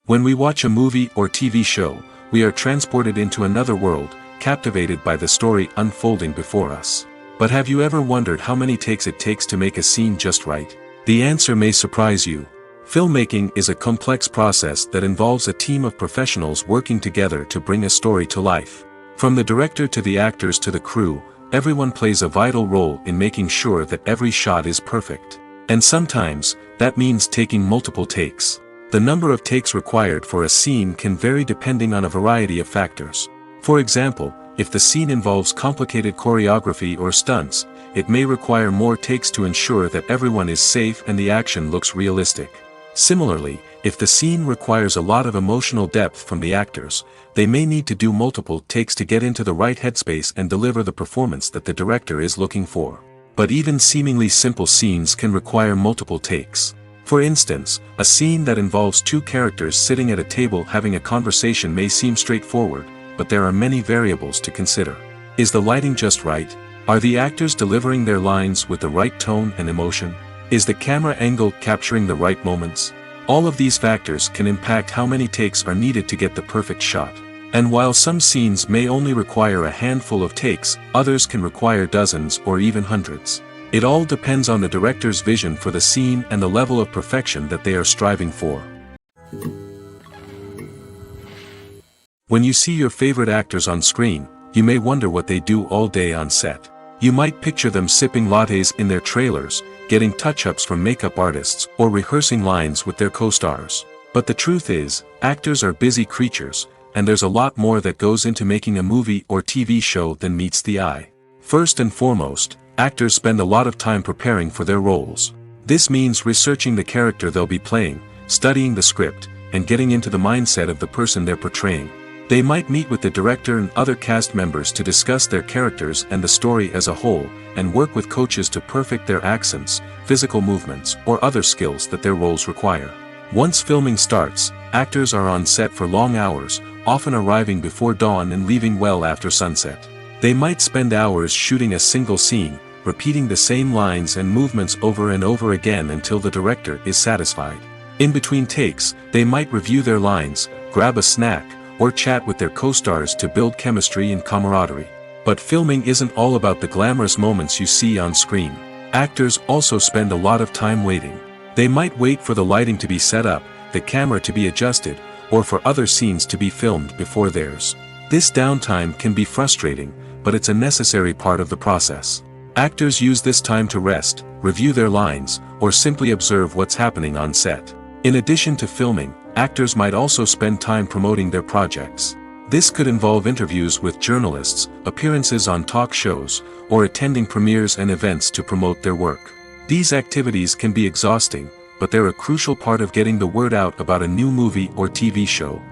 When we watch a movie or TV show, we are transported into another world, captivated by the story unfolding before us. But have you ever wondered how many takes it takes to make a scene just right? The answer may surprise you. Filmmaking is a complex process that involves a team of professionals working together to bring a story to life. From the director to the actors to the crew, everyone plays a vital role in making sure that every shot is perfect. And sometimes, that means taking multiple takes. The number of takes required for a scene can vary depending on a variety of factors. For example, if the scene involves complicated choreography or stunts, it may require more takes to ensure that everyone is safe and the action looks realistic. Similarly, if the scene requires a lot of emotional depth from the actors, they may need to do multiple takes to get into the right headspace and deliver the performance that the director is looking for. But even seemingly simple scenes can require multiple takes. For instance, a scene that involves two characters sitting at a table having a conversation may seem straightforward, but there are many variables to consider. Is the lighting just right? Are the actors delivering their lines with the right tone and emotion? Is the camera angle capturing the right moments? All of these factors can impact how many takes are needed to get the perfect shot. And while some scenes may only require a handful of takes, others can require dozens or even hundreds. It all depends on the director's vision for the scene and the level of perfection that they are striving for. When you see your favorite actors on screen, you may wonder what they do all day on set. You might picture them sipping lattes in their trailers, getting touch-ups from makeup artists, or rehearsing lines with their co-stars. But the truth is, actors are busy creatures, and there's a lot more that goes into making a movie or TV show than meets the eye. First and foremost, actors spend a lot of time preparing for their roles. This means researching the character they'll be playing, studying the script, and getting into the mindset of the person they're portraying. They might meet with the director and other cast members to discuss their characters and the story as a whole, and work with coaches to perfect their accents, physical movements, or other skills that their roles require. Once filming starts, actors are on set for long hours, often arriving before dawn and leaving well after sunset. They might spend hours shooting a single scene, repeating the same lines and movements over and over again until the director is satisfied. In between takes, they might review their lines, grab a snack, or chat with their co-stars to build chemistry and camaraderie. But filming isn't all about the glamorous moments you see on screen. Actors also spend a lot of time waiting. They might wait for the lighting to be set up, the camera to be adjusted, or for other scenes to be filmed before theirs. This downtime can be frustrating, but it's a necessary part of the process. Actors use this time to rest, review their lines, or simply observe what's happening on set. In addition to filming, actors might also spend time promoting their projects. This could involve interviews with journalists, appearances on talk shows, or attending premieres and events to promote their work. These activities can be exhausting, but they're a crucial part of getting the word out about a new movie or TV show.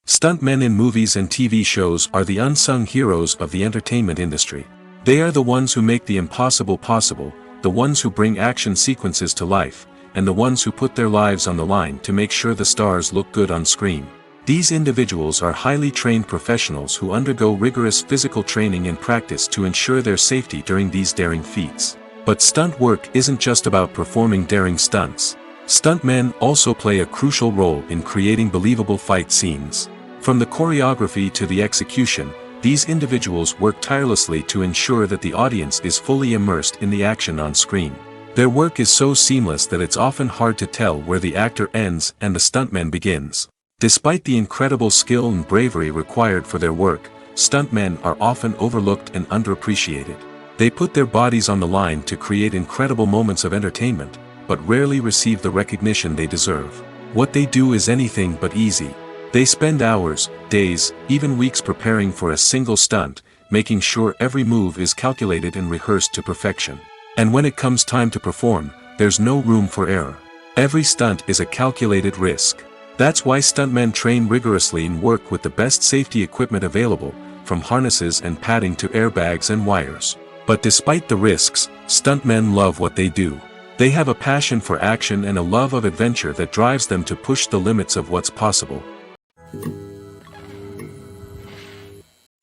Stuntmen in movies and TV shows are the unsung heroes of the entertainment industry. They are the ones who make the impossible possible, the ones who bring action sequences to life, and the ones who put their lives on the line to make sure the stars look good on screen. These individuals are highly trained professionals who undergo rigorous physical training and practice to ensure their safety during these daring feats. But stunt work isn't just about performing daring stunts. Stuntmen also play a crucial role in creating believable fight scenes. From the choreography to the execution, these individuals work tirelessly to ensure that the audience is fully immersed in the action on screen. Their work is so seamless that it's often hard to tell where the actor ends and the stuntman begins. Despite the incredible skill and bravery required for their work, stuntmen are often overlooked and underappreciated. They put their bodies on the line to create incredible moments of entertainment, but rarely receive the recognition they deserve. What they do is anything but easy. They spend hours, days, even weeks preparing for a single stunt, making sure every move is calculated and rehearsed to perfection. And when it comes time to perform, there's no room for error. Every stunt is a calculated risk. That's why stuntmen train rigorously and work with the best safety equipment available, from harnesses and padding to airbags and wires. But despite the risks, stuntmen love what they do. They have a passion for action and a love of adventure that drives them to push the limits of what's possible.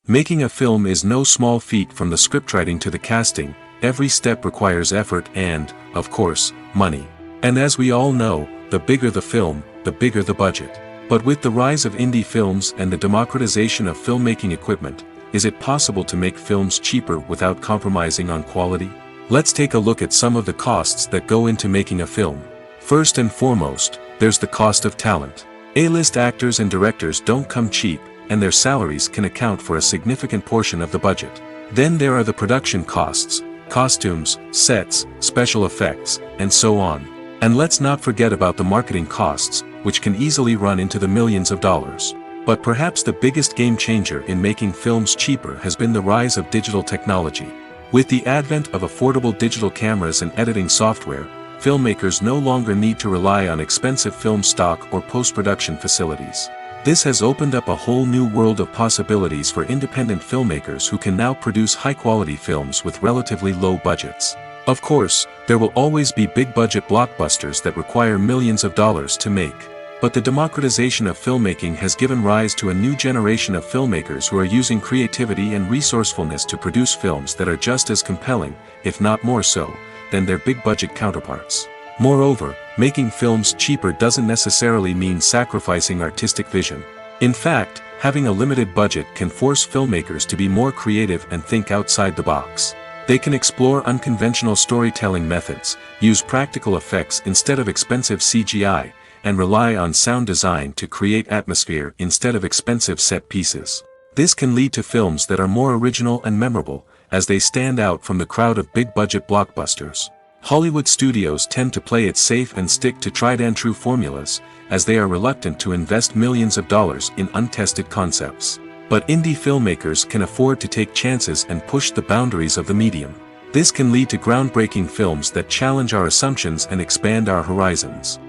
Making a film is no small feat. From the scriptwriting to the casting, every step requires effort and, of course, money. And as we all know, the bigger the film, the bigger the budget. But with the rise of indie films and the democratization of filmmaking equipment, is it possible to make films cheaper without compromising on quality? Let's take a look at some of the costs that go into making a film. First and foremost, there's the cost of talent. A-list actors and directors don't come cheap, and their salaries can account for a significant portion of the budget. Then there are the production costs, costumes, sets, special effects, and so on. And let's not forget about the marketing costs, which can easily run into the millions of dollars. But perhaps the biggest game changer in making films cheaper has been the rise of digital technology. With the advent of affordable digital cameras and editing software, filmmakers no longer need to rely on expensive film stock or post-production facilities. This has opened up a whole new world of possibilities for independent filmmakers who can now produce high-quality films with relatively low budgets. Of course, there will always be big-budget blockbusters that require millions of dollars to make. But the democratization of filmmaking has given rise to a new generation of filmmakers who are using creativity and resourcefulness to produce films that are just as compelling, if not more so, than their big-budget counterparts. Moreover, making films cheaper doesn't necessarily mean sacrificing artistic vision. In fact, having a limited budget can force filmmakers to be more creative and think outside the box. They can explore unconventional storytelling methods, use practical effects instead of expensive CGI, and rely on sound design to create atmosphere instead of expensive set pieces. This can lead to films that are more original and memorable, as they stand out from the crowd of big-budget blockbusters. Hollywood studios tend to play it safe and stick to tried-and-true formulas, as they are reluctant to invest millions of dollars in untested concepts. But indie filmmakers can afford to take chances and push the boundaries of the medium. This can lead to groundbreaking films that challenge our assumptions and expand our horizons.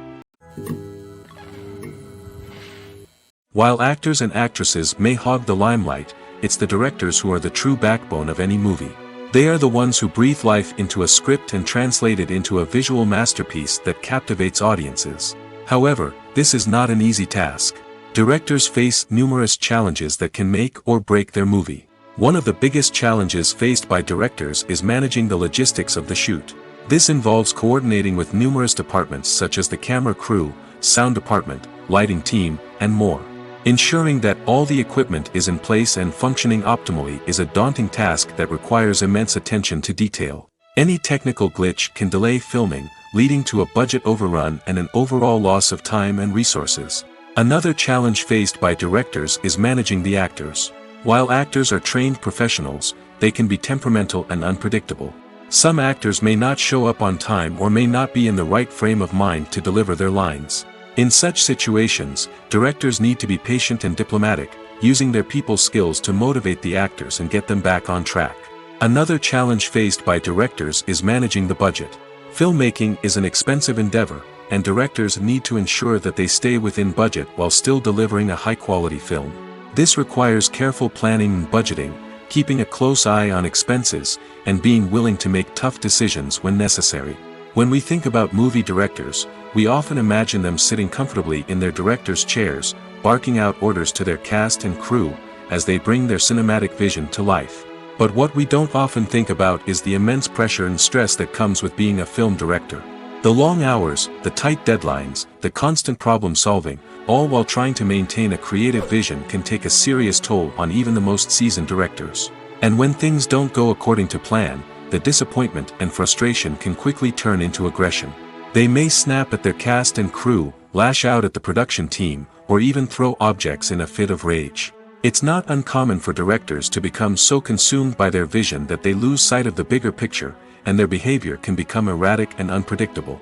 While actors and actresses may hog the limelight, it's the directors who are the true backbone of any movie. They are the ones who breathe life into a script and translate it into a visual masterpiece that captivates audiences. However, this is not an easy task. Directors face numerous challenges that can make or break their movie. One of the biggest challenges faced by directors is managing the logistics of the shoot. This involves coordinating with numerous departments such as the camera crew, sound department, lighting team, and more. Ensuring that all the equipment is in place and functioning optimally is a daunting task that requires immense attention to detail. Any technical glitch can delay filming, leading to a budget overrun and an overall loss of time and resources. Another challenge faced by directors is managing the actors. While actors are trained professionals, they can be temperamental and unpredictable. Some actors may not show up on time or may not be in the right frame of mind to deliver their lines. In such situations, directors need to be patient and diplomatic, using their people skills to motivate the actors and get them back on track. Another challenge faced by directors is managing the budget. Filmmaking is an expensive endeavor, and directors need to ensure that they stay within budget while still delivering a high-quality film. This requires careful planning and budgeting, keeping a close eye on expenses, and being willing to make tough decisions when necessary. When we think about movie directors, we often imagine them sitting comfortably in their director's chairs, barking out orders to their cast and crew, as they bring their cinematic vision to life. But what we don't often think about is the immense pressure and stress that comes with being a film director. The long hours, the tight deadlines, the constant problem-solving, all while trying to maintain a creative vision can take a serious toll on even the most seasoned directors. And when things don't go according to plan, the disappointment and frustration can quickly turn into aggression. They may snap at their cast and crew, lash out at the production team, or even throw objects in a fit of rage. It's not uncommon for directors to become so consumed by their vision that they lose sight of the bigger picture, and their behavior can become erratic and unpredictable.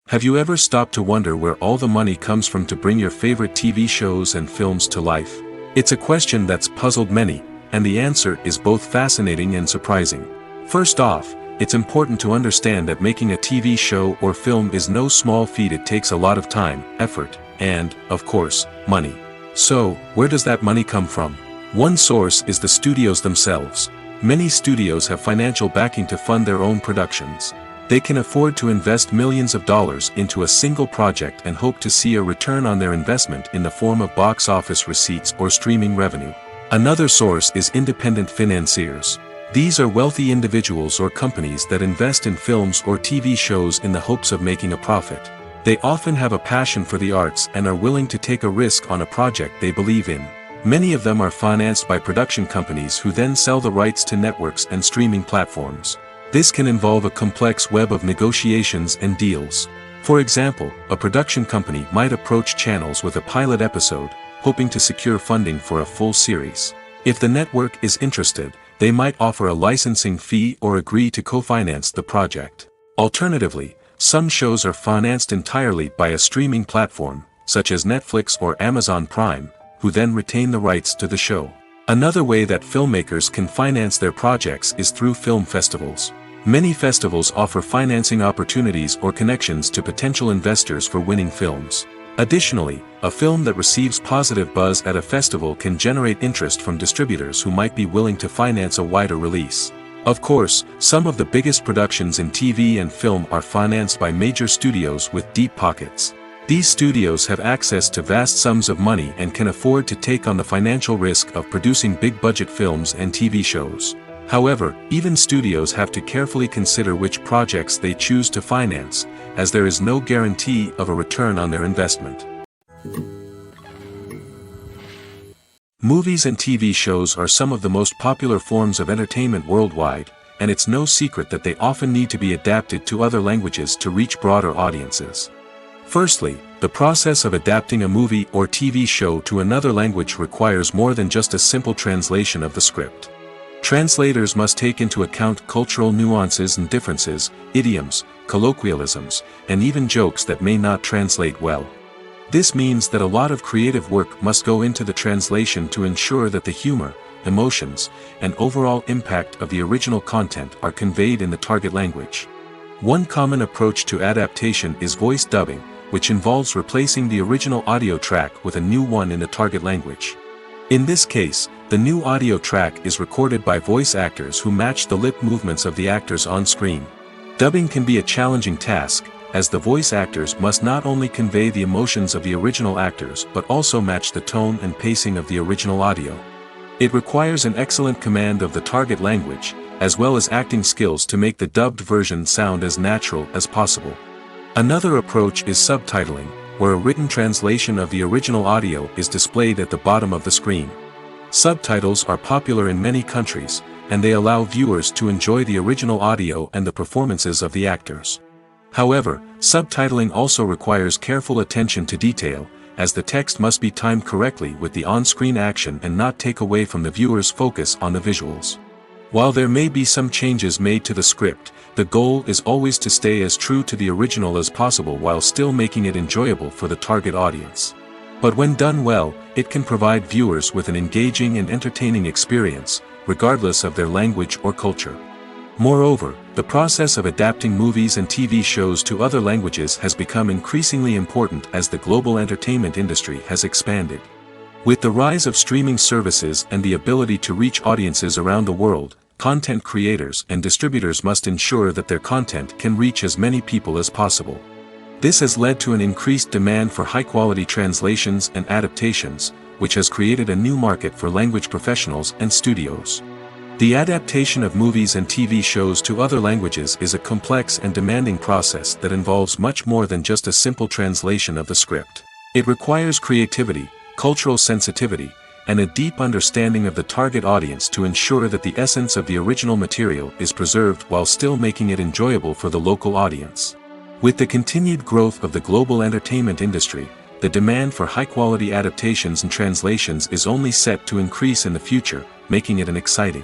Have you ever stopped to wonder where all the money comes from to bring your favorite TV shows and films to life? It's a question that's puzzled many, and the answer is both fascinating and surprising. First off, it's important to understand that making a TV show or film is no small feat. It takes a lot of time, effort, and, of course, money. So, where does that money come from? One source is the studios themselves. Many studios have financial backing to fund their own productions. They can afford to invest millions of dollars into a single project and hope to see a return on their investment in the form of box office receipts or streaming revenue. Another source is independent financiers. These are wealthy individuals or companies that invest in films or TV shows in the hopes of making a profit. They often have a passion for the arts and are willing to take a risk on a project they believe in. Many of them are financed by production companies who then sell the rights to networks and streaming platforms. This can involve a complex web of negotiations and deals. For example, a production company might approach channels with a pilot episode, hoping to secure funding for a full series. If the network is interested, they might offer a licensing fee or agree to co-finance the project. Alternatively, some shows are financed entirely by a streaming platform, such as Netflix or Amazon Prime, who then retain the rights to the show. Another way that filmmakers can finance their projects is through film festivals. Many festivals offer financing opportunities or connections to potential investors for winning films. Additionally, a film that receives positive buzz at a festival can generate interest from distributors who might be willing to finance a wider release. Of course, some of the biggest productions in TV and film are financed by major studios with deep pockets. These studios have access to vast sums of money and can afford to take on the financial risk of producing big-budget films and TV shows. However, even studios have to carefully consider which projects they choose to finance, as there is no guarantee of a return on their investment. Movies and TV shows are some of the most popular forms of entertainment worldwide, and it's no secret that they often need to be adapted to other languages to reach broader audiences. Firstly, the process of adapting a movie or TV show to another language requires more than just a simple translation of the script. Translators must take into account cultural nuances and differences, idioms, colloquialisms, and even jokes that may not translate well. This means that a lot of creative work must go into the translation to ensure that the humor, emotions, and overall impact of the original content are conveyed in the target language. One common approach to adaptation is voice dubbing, which involves replacing the original audio track with a new one in the target language. In this case, the new audio track is recorded by voice actors who match the lip movements of the actors on screen. Dubbing can be a challenging task, as the voice actors must not only convey the emotions of the original actors but also match the tone and pacing of the original audio. It requires an excellent command of the target language, as well as acting skills to make the dubbed version sound as natural as possible. Another approach is subtitling, where a written translation of the original audio is displayed at the bottom of the screen. Subtitles are popular in many countries, and they allow viewers to enjoy the original audio and the performances of the actors. However, subtitling also requires careful attention to detail, as the text must be timed correctly with the on-screen action and not take away from the viewer's focus on the visuals. While there may be some changes made to the script, the goal is always to stay as true to the original as possible while still making it enjoyable for the target audience. But when done well, it can provide viewers with an engaging and entertaining experience, regardless of their language or culture. Moreover, the process of adapting movies and TV shows to other languages has become increasingly important as the global entertainment industry has expanded. With the rise of streaming services and the ability to reach audiences around the world, content creators and distributors must ensure that their content can reach as many people as possible. This has led to an increased demand for high-quality translations and adaptations, which has created a new market for language professionals and studios. The adaptation of movies and TV shows to other languages is a complex and demanding process that involves much more than just a simple translation of the script. It requires creativity, cultural sensitivity, and a deep understanding of the target audience to ensure that the essence of the original material is preserved while still making it enjoyable for the local audience. With the continued growth of the global entertainment industry, the demand for high-quality adaptations and translations is only set to increase in the future, making it an exciting.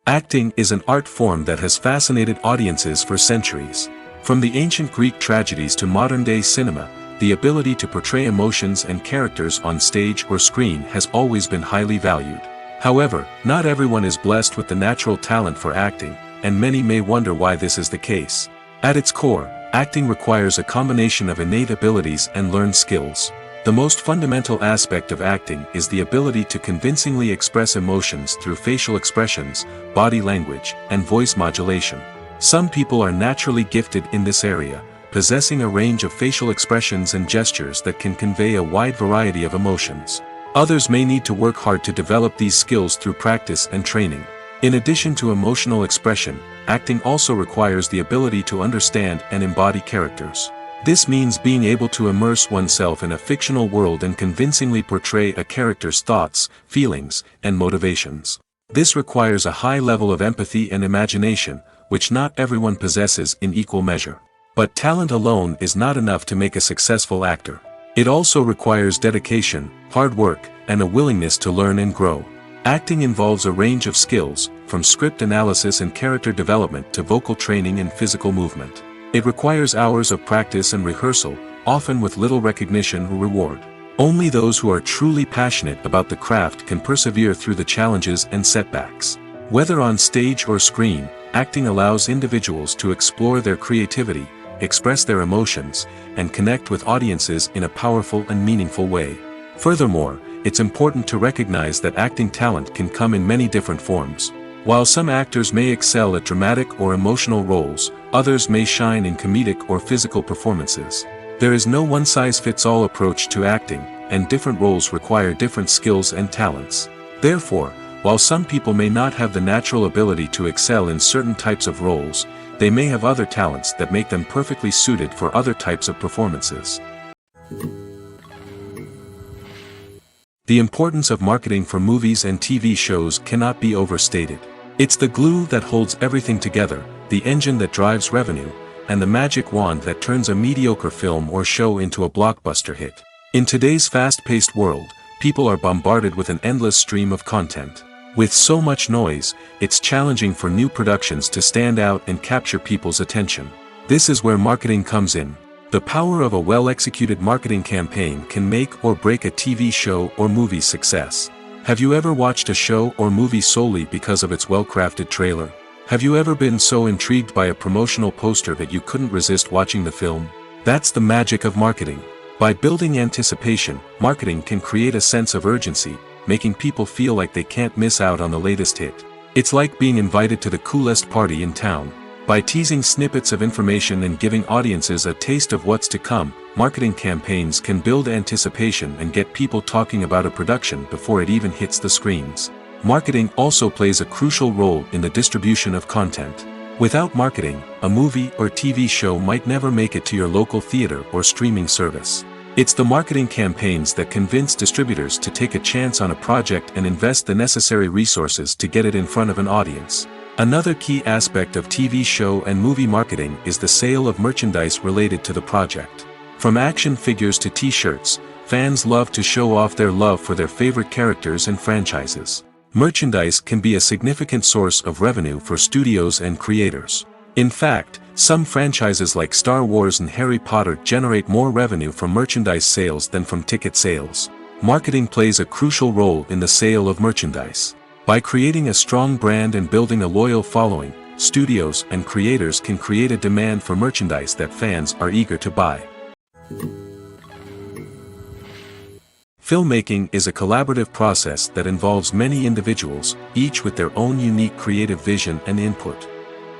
Acting is an art form that has fascinated audiences for centuries. From the ancient Greek tragedies to modern-day cinema, the ability to portray emotions and characters on stage or screen has always been highly valued. However, not everyone is blessed with the natural talent for acting, and many may wonder why this is the case. At its core, acting requires a combination of innate abilities and learned skills. The most fundamental aspect of acting is the ability to convincingly express emotions through facial expressions, body language, and voice modulation. Some people are naturally gifted in this area, possessing a range of facial expressions and gestures that can convey a wide variety of emotions. Others may need to work hard to develop these skills through practice and training. In addition to emotional expression, acting also requires the ability to understand and embody characters. This means being able to immerse oneself in a fictional world and convincingly portray a character's thoughts, feelings, and motivations. This requires a high level of empathy and imagination, which not everyone possesses in equal measure. But talent alone is not enough to make a successful actor. It also requires dedication, hard work, and a willingness to learn and grow. Acting involves a range of skills, from script analysis and character development to vocal training and physical movement. It requires hours of practice and rehearsal, often with little recognition or reward. Only those who are truly passionate about the craft can persevere through the challenges and setbacks. Whether on stage or screen, acting allows individuals to explore their creativity, express their emotions, and connect with audiences in a powerful and meaningful way. Furthermore, it's important to recognize that acting talent can come in many different forms. While some actors may excel at dramatic or emotional roles, others may shine in comedic or physical performances. There is no one-size-fits-all approach to acting, and different roles require different skills and talents. Therefore, while some people may not have the natural ability to excel in certain types of roles, they may have other talents that make them perfectly suited for other types of performances. The importance of marketing for movies and TV shows cannot be overstated. It's the glue that holds everything together, the engine that drives revenue, and the magic wand that turns a mediocre film or show into a blockbuster hit. In today's fast-paced world, people are bombarded with an endless stream of content. With so much noise, it's challenging for new productions to stand out and capture people's attention. This is where marketing comes in. The power of a well-executed marketing campaign can make or break a TV show or movie's success. Have you ever watched a show or movie solely because of its well-crafted trailer? Have you ever been so intrigued by a promotional poster that you couldn't resist watching the film? That's the magic of marketing. By building anticipation, marketing can create a sense of urgency, making people feel like they can't miss out on the latest hit. It's like being invited to the coolest party in town. By teasing snippets of information and giving audiences a taste of what's to come, marketing campaigns can build anticipation and get people talking about a production before it even hits the screens. Marketing also plays a crucial role in the distribution of content. Without marketing, a movie or TV show might never make it to your local theater or streaming service. It's the marketing campaigns that convince distributors to take a chance on a project and invest the necessary resources to get it in front of an audience. Another key aspect of TV show and movie marketing is the sale of merchandise related to the project. From action figures to t-shirts, fans love to show off their love for their favorite characters and franchises. Merchandise can be a significant source of revenue for studios and creators. In fact, some franchises like Star Wars and Harry Potter generate more revenue from merchandise sales than from ticket sales. Marketing plays a crucial role in the sale of merchandise. By creating a strong brand and building a loyal following, studios and creators can create a demand for merchandise that fans are eager to buy. Filmmaking is a collaborative process that involves many individuals, each with their own unique creative vision and input.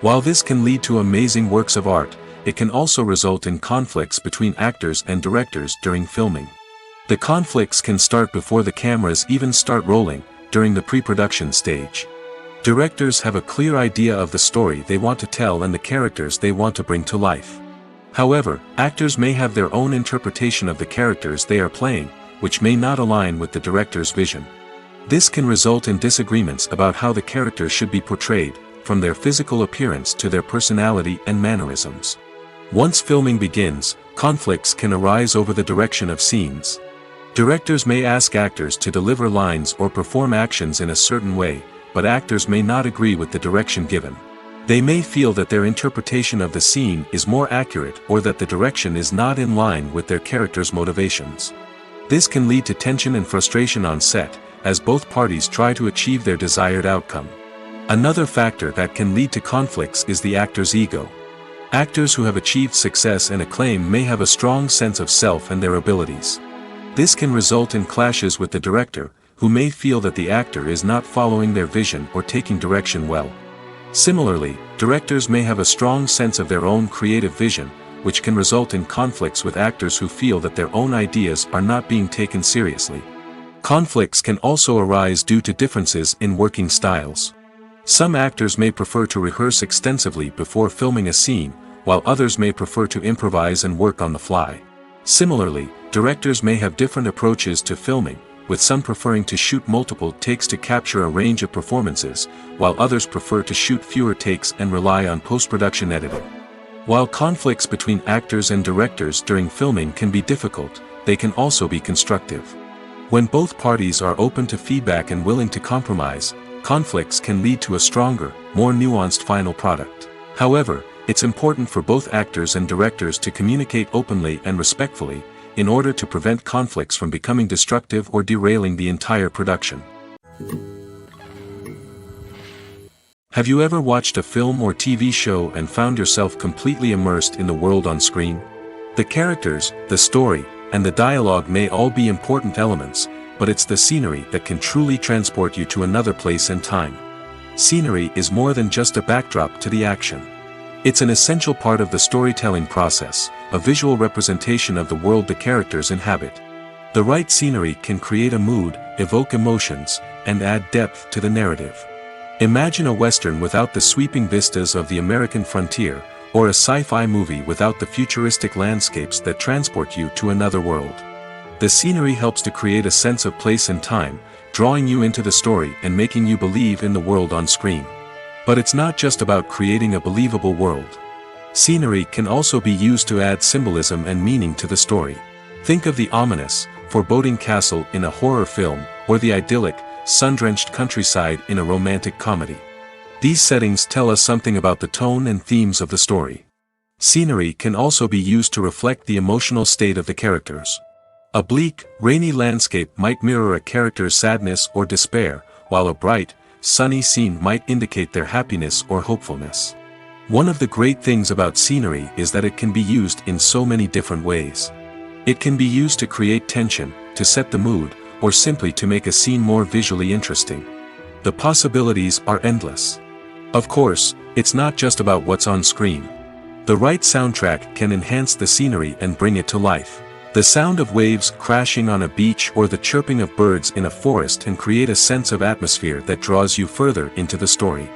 While this can lead to amazing works of art, it can also result in conflicts between actors and directors during filming. The conflicts can start before the cameras even start rolling, during the pre-production stage. Directors have a clear idea of the story they want to tell and the characters they want to bring to life. However, actors may have their own interpretation of the characters they are playing, which may not align with the director's vision. This can result in disagreements about how the characters should be portrayed, from their physical appearance to their personality and mannerisms. Once filming begins, conflicts can arise over the direction of scenes. Directors may ask actors to deliver lines or perform actions in a certain way, but actors may not agree with the direction given. They may feel that their interpretation of the scene is more accurate or that the direction is not in line with their character's motivations. This can lead to tension and frustration on set, as both parties try to achieve their desired outcome. Another factor that can lead to conflicts is the actor's ego. Actors who have achieved success and acclaim may have a strong sense of self and their abilities. This can result in clashes with the director, who may feel that the actor is not following their vision or taking direction well. Similarly, directors may have a strong sense of their own creative vision, which can result in conflicts with actors who feel that their own ideas are not being taken seriously. Conflicts can also arise due to differences in working styles. Some actors may prefer to rehearse extensively before filming a scene, while others may prefer to improvise and work on the fly. Similarly, directors may have different approaches to filming, with some preferring to shoot multiple takes to capture a range of performances, while others prefer to shoot fewer takes and rely on post-production editing. While conflicts between actors and directors during filming can be difficult, they can also be constructive. When both parties are open to feedback and willing to compromise, conflicts can lead to a stronger, more nuanced final product. However, it's important for both actors and directors to communicate openly and respectfully, in order to prevent conflicts from becoming destructive or derailing the entire production. Have you ever watched a film or TV show and found yourself completely immersed in the world on screen? The characters, the story, and the dialogue may all be important elements, but it's the scenery that can truly transport you to another place and time. Scenery is more than just a backdrop to the action. It's an essential part of the storytelling process, a visual representation of the world the characters inhabit. The right scenery can create a mood, evoke emotions, and add depth to the narrative. Imagine a Western without the sweeping vistas of the American frontier, or a sci-fi movie without the futuristic landscapes that transport you to another world. The scenery helps to create a sense of place and time, drawing you into the story and making you believe in the world on screen. But it's not just about creating a believable world. Scenery can also be used to add symbolism and meaning to the story. Think of the ominous, foreboding castle in a horror film, or the idyllic, sun-drenched countryside in a romantic comedy. These settings tell us something about the tone and themes of the story. Scenery can also be used to reflect the emotional state of the characters. A bleak, rainy landscape might mirror a character's sadness or despair, while a bright, sunny scene might indicate their happiness or hopefulness. One of the great things about scenery is that it can be used in so many different ways. It can be used to create tension, to set the mood, or simply to make a scene more visually interesting. The possibilities are endless. Of course, it's not just about what's on screen. The right soundtrack can enhance the scenery and bring it to life. The sound of waves crashing on a beach or the chirping of birds in a forest can create a sense of atmosphere that draws you further into the story.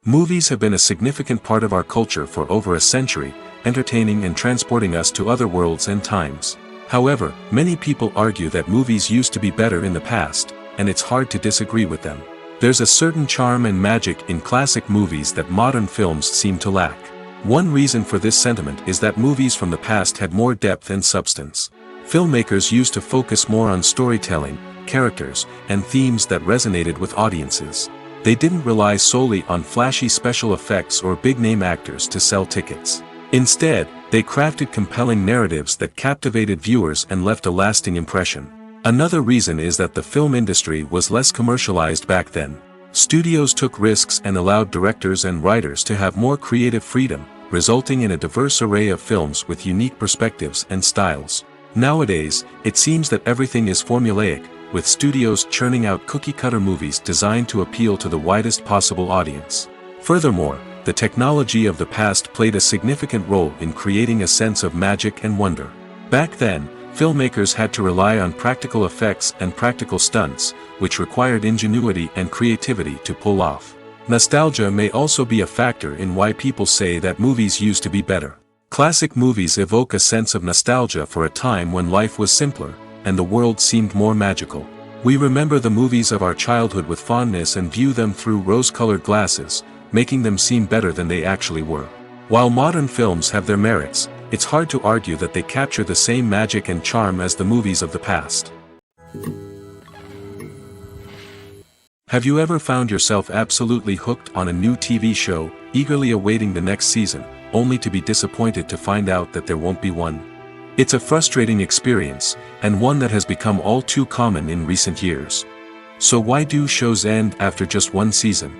Movies have been a significant part of our culture for over a century, entertaining and transporting us to other worlds and times. However, many people argue that movies used to be better in the past, and it's hard to disagree with them. There's a certain charm and magic in classic movies that modern films seem to lack. One reason for this sentiment is that movies from the past had more depth and substance. Filmmakers used to focus more on storytelling, characters, and themes that resonated with audiences. They didn't rely solely on flashy special effects or big-name actors to sell tickets. Instead, they crafted compelling narratives that captivated viewers and left a lasting impression. Another reason is that the film industry was less commercialized back then. Studios took risks and allowed directors and writers to have more creative freedom, resulting in a diverse array of films with unique perspectives and styles. Nowadays, it seems that everything is formulaic, with studios churning out cookie-cutter movies designed to appeal to the widest possible audience. Furthermore, the technology of the past played a significant role in creating a sense of magic and wonder. Back then, filmmakers had to rely on practical effects and practical stunts, which required ingenuity and creativity to pull off. Nostalgia may also be a factor in why people say that movies used to be better. Classic movies evoke a sense of nostalgia for a time when life was simpler, and the world seemed more magical. We remember the movies of our childhood with fondness and view them through rose-colored glasses, making them seem better than they actually were. While modern films have their merits, it's hard to argue that they capture the same magic and charm as the movies of the past. Have you ever found yourself absolutely hooked on a new TV show, eagerly awaiting the next season, only to be disappointed to find out that there won't be one? It's a frustrating experience, and one that has become all too common in recent years. So why do shows end after just one season?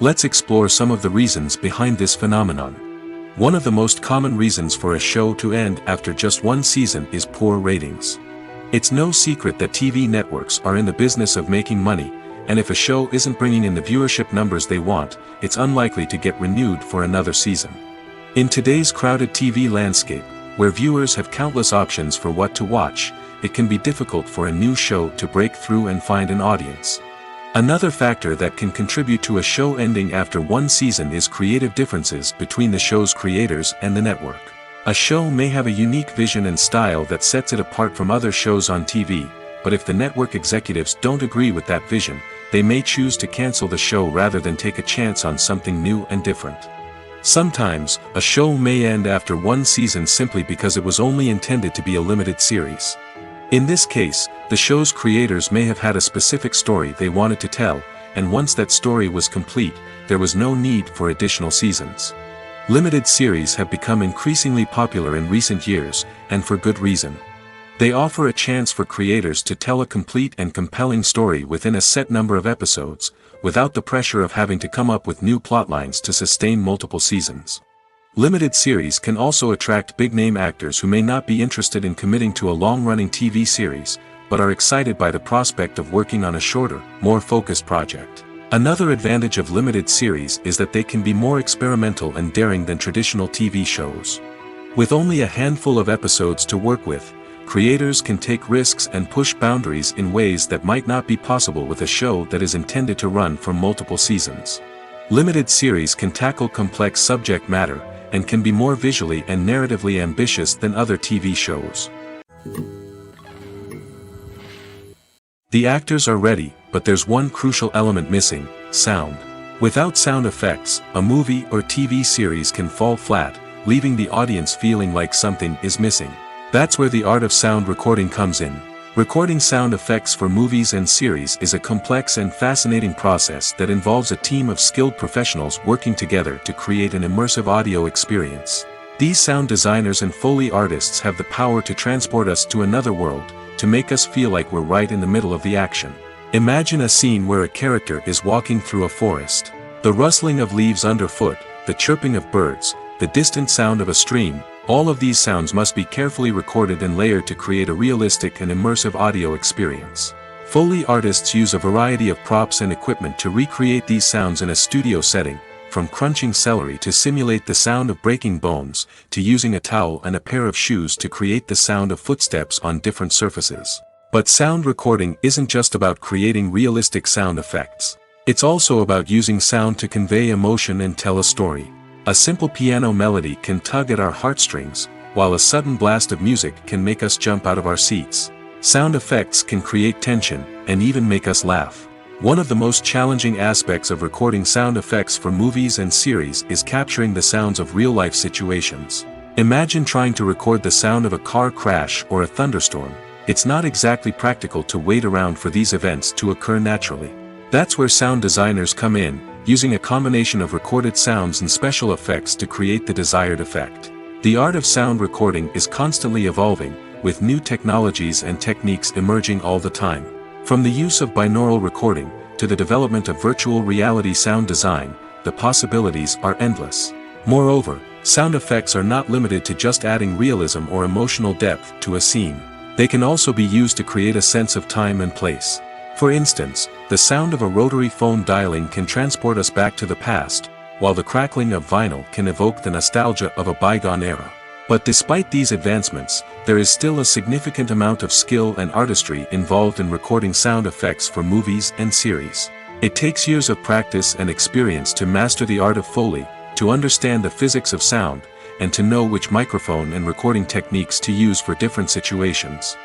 Let's explore some of the reasons behind this phenomenon. One of the most common reasons for a show to end after just one season is poor ratings. It's no secret that TV networks are in the business of making money, and if a show isn't bringing in the viewership numbers they want, it's unlikely to get renewed for another season. In today's crowded TV landscape, where viewers have countless options for what to watch, it can be difficult for a new show to break through and find an audience. Another factor that can contribute to a show ending after one season is creative differences between the show's creators and the network. A show may have a unique vision and style that sets it apart from other shows on TV, but if the network executives don't agree with that vision, they may choose to cancel the show rather than take a chance on something new and different. Sometimes, a show may end after one season simply because it was only intended to be a limited series. In this case, the show's creators may have had a specific story they wanted to tell, and once that story was complete, there was no need for additional seasons. Limited series have become increasingly popular in recent years, and for good reason. They offer a chance for creators to tell a complete and compelling story within a set number of episodes, without the pressure of having to come up with new plotlines to sustain multiple seasons. Limited series can also attract big-name actors who may not be interested in committing to a long-running TV series, but are excited by the prospect of working on a shorter, more focused project. Another advantage of limited series is that they can be more experimental and daring than traditional TV shows. With only a handful of episodes to work with, creators can take risks and push boundaries in ways that might not be possible with a show that is intended to run for multiple seasons. Limited series can tackle complex subject matter, and can be more visually and narratively ambitious than other TV shows. The actors are ready, but there's one crucial element missing: sound. Without sound effects, a movie or TV series can fall flat, leaving the audience feeling like something is missing. That's where the art of sound recording comes in. Recording sound effects for movies and series is a complex and fascinating process that involves a team of skilled professionals working together to create an immersive audio experience. These sound designers and Foley artists have the power to transport us to another world, to make us feel like we're right in the middle of the action. Imagine a scene where a character is walking through a forest. The rustling of leaves underfoot, the chirping of birds, the distant sound of a stream, all of these sounds must be carefully recorded and layered to create a realistic and immersive audio experience. Foley artists use a variety of props and equipment to recreate these sounds in a studio setting, from crunching celery to simulate the sound of breaking bones, to using a towel and a pair of shoes to create the sound of footsteps on different surfaces. But sound recording isn't just about creating realistic sound effects. It's also about using sound to convey emotion and tell a story. A simple piano melody can tug at our heartstrings, while a sudden blast of music can make us jump out of our seats. Sound effects can create tension, and even make us laugh. One of the most challenging aspects of recording sound effects for movies and series is capturing the sounds of real-life situations. Imagine trying to record the sound of a car crash or a thunderstorm. It's not exactly practical to wait around for these events to occur naturally. That's where sound designers come in, using a combination of recorded sounds and special effects to create the desired effect. The art of sound recording is constantly evolving, with new technologies and techniques emerging all the time. From the use of binaural recording, to the development of virtual reality sound design, the possibilities are endless. Moreover, sound effects are not limited to just adding realism or emotional depth to a scene. They can also be used to create a sense of time and place. For instance, the sound of a rotary phone dialing can transport us back to the past, while the crackling of vinyl can evoke the nostalgia of a bygone era. But despite these advancements, there is still a significant amount of skill and artistry involved in recording sound effects for movies and series. It takes years of practice and experience to master the art of Foley, to understand the physics of sound, and to know which microphone and recording techniques to use for different situations.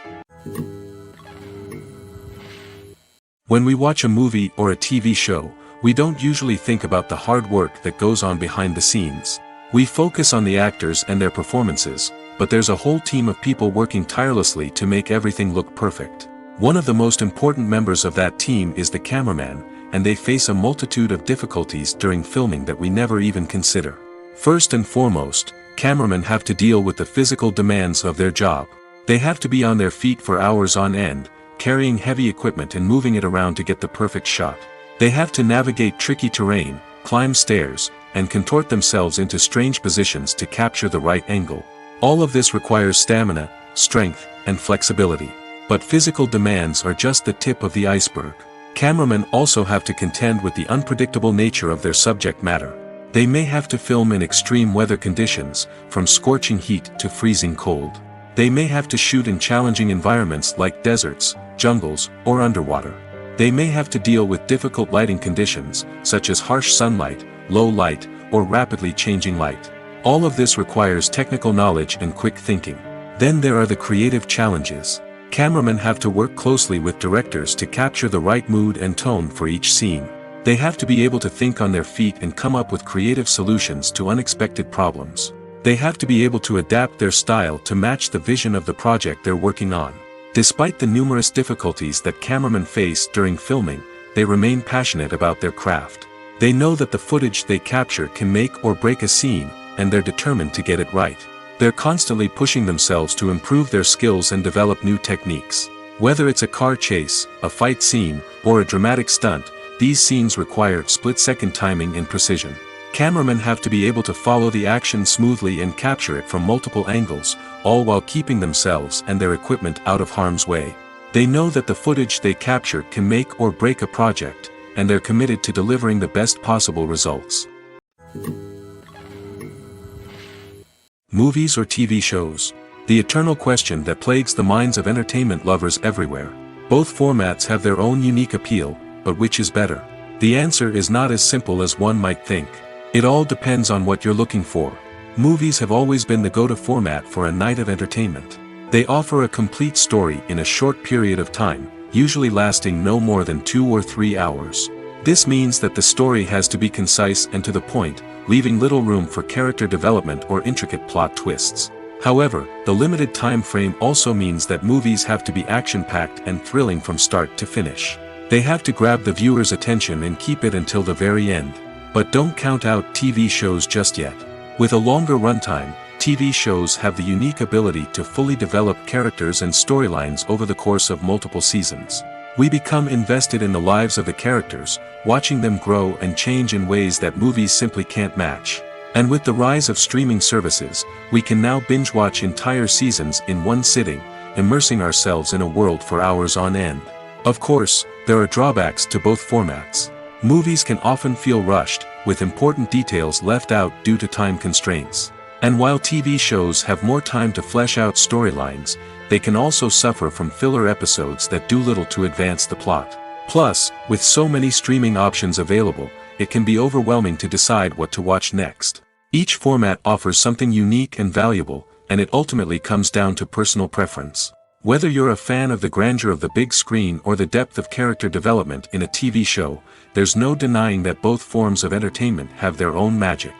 When we watch a movie or a TV show, we don't usually think about the hard work that goes on behind the scenes. We focus on the actors and their performances, but there's a whole team of people working tirelessly to make everything look perfect. One of the most important members of that team is the cameraman, and they face a multitude of difficulties during filming that we never even consider. First and foremost, cameramen have to deal with the physical demands of their job. They have to be on their feet for hours on end, carrying heavy equipment and moving it around to get the perfect shot. They have to navigate tricky terrain, climb stairs, and contort themselves into strange positions to capture the right angle. All of this requires stamina, strength, and flexibility. But physical demands are just the tip of the iceberg. Cameramen also have to contend with the unpredictable nature of their subject matter. They may have to film in extreme weather conditions, from scorching heat to freezing cold. They may have to shoot in challenging environments like deserts, jungles, or underwater. They may have to deal with difficult lighting conditions, such as harsh sunlight, low light, or rapidly changing light. All of this requires technical knowledge and quick thinking. Then there are the creative challenges. Cameramen have to work closely with directors to capture the right mood and tone for each scene. They have to be able to think on their feet and come up with creative solutions to unexpected problems. They have to be able to adapt their style to match the vision of the project they're working on. Despite the numerous difficulties that cameramen face during filming, they remain passionate about their craft. They know that the footage they capture can make or break a scene, and they're determined to get it right. They're constantly pushing themselves to improve their skills and develop new techniques. Whether it's a car chase, a fight scene, or a dramatic stunt, these scenes require split-second timing and precision. Cameramen have to be able to follow the action smoothly and capture it from multiple angles, all while keeping themselves and their equipment out of harm's way. They know that the footage they capture can make or break a project, and they're committed to delivering the best possible results. Movies or TV shows? The eternal question that plagues the minds of entertainment lovers everywhere. Both formats have their own unique appeal, but which is better? The answer is not as simple as one might think. It all depends on what you're looking for. Movies have always been the go-to format for a night of entertainment. They offer a complete story in a short period of time, usually lasting no more than 2 or 3 hours. This means that the story has to be concise and to the point, leaving little room for character development or intricate plot twists. However, the limited time frame also means that movies have to be action-packed and thrilling from start to finish. They have to grab the viewer's attention and keep it until the very end. But don't count out TV shows just yet. With a longer runtime, TV shows have the unique ability to fully develop characters and storylines over the course of multiple seasons. We become invested in the lives of the characters, watching them grow and change in ways that movies simply can't match. And with the rise of streaming services, we can now binge-watch entire seasons in one sitting, immersing ourselves in a world for hours on end. Of course, there are drawbacks to both formats. Movies can often feel rushed, with important details left out due to time constraints. And while TV shows have more time to flesh out storylines, they can also suffer from filler episodes that do little to advance the plot. Plus, with so many streaming options available, it can be overwhelming to decide what to watch next. Each format offers something unique and valuable, and it ultimately comes down to personal preference. Whether you're a fan of the grandeur of the big screen or the depth of character development in a TV show, there's no denying that both forms of entertainment have their own magic.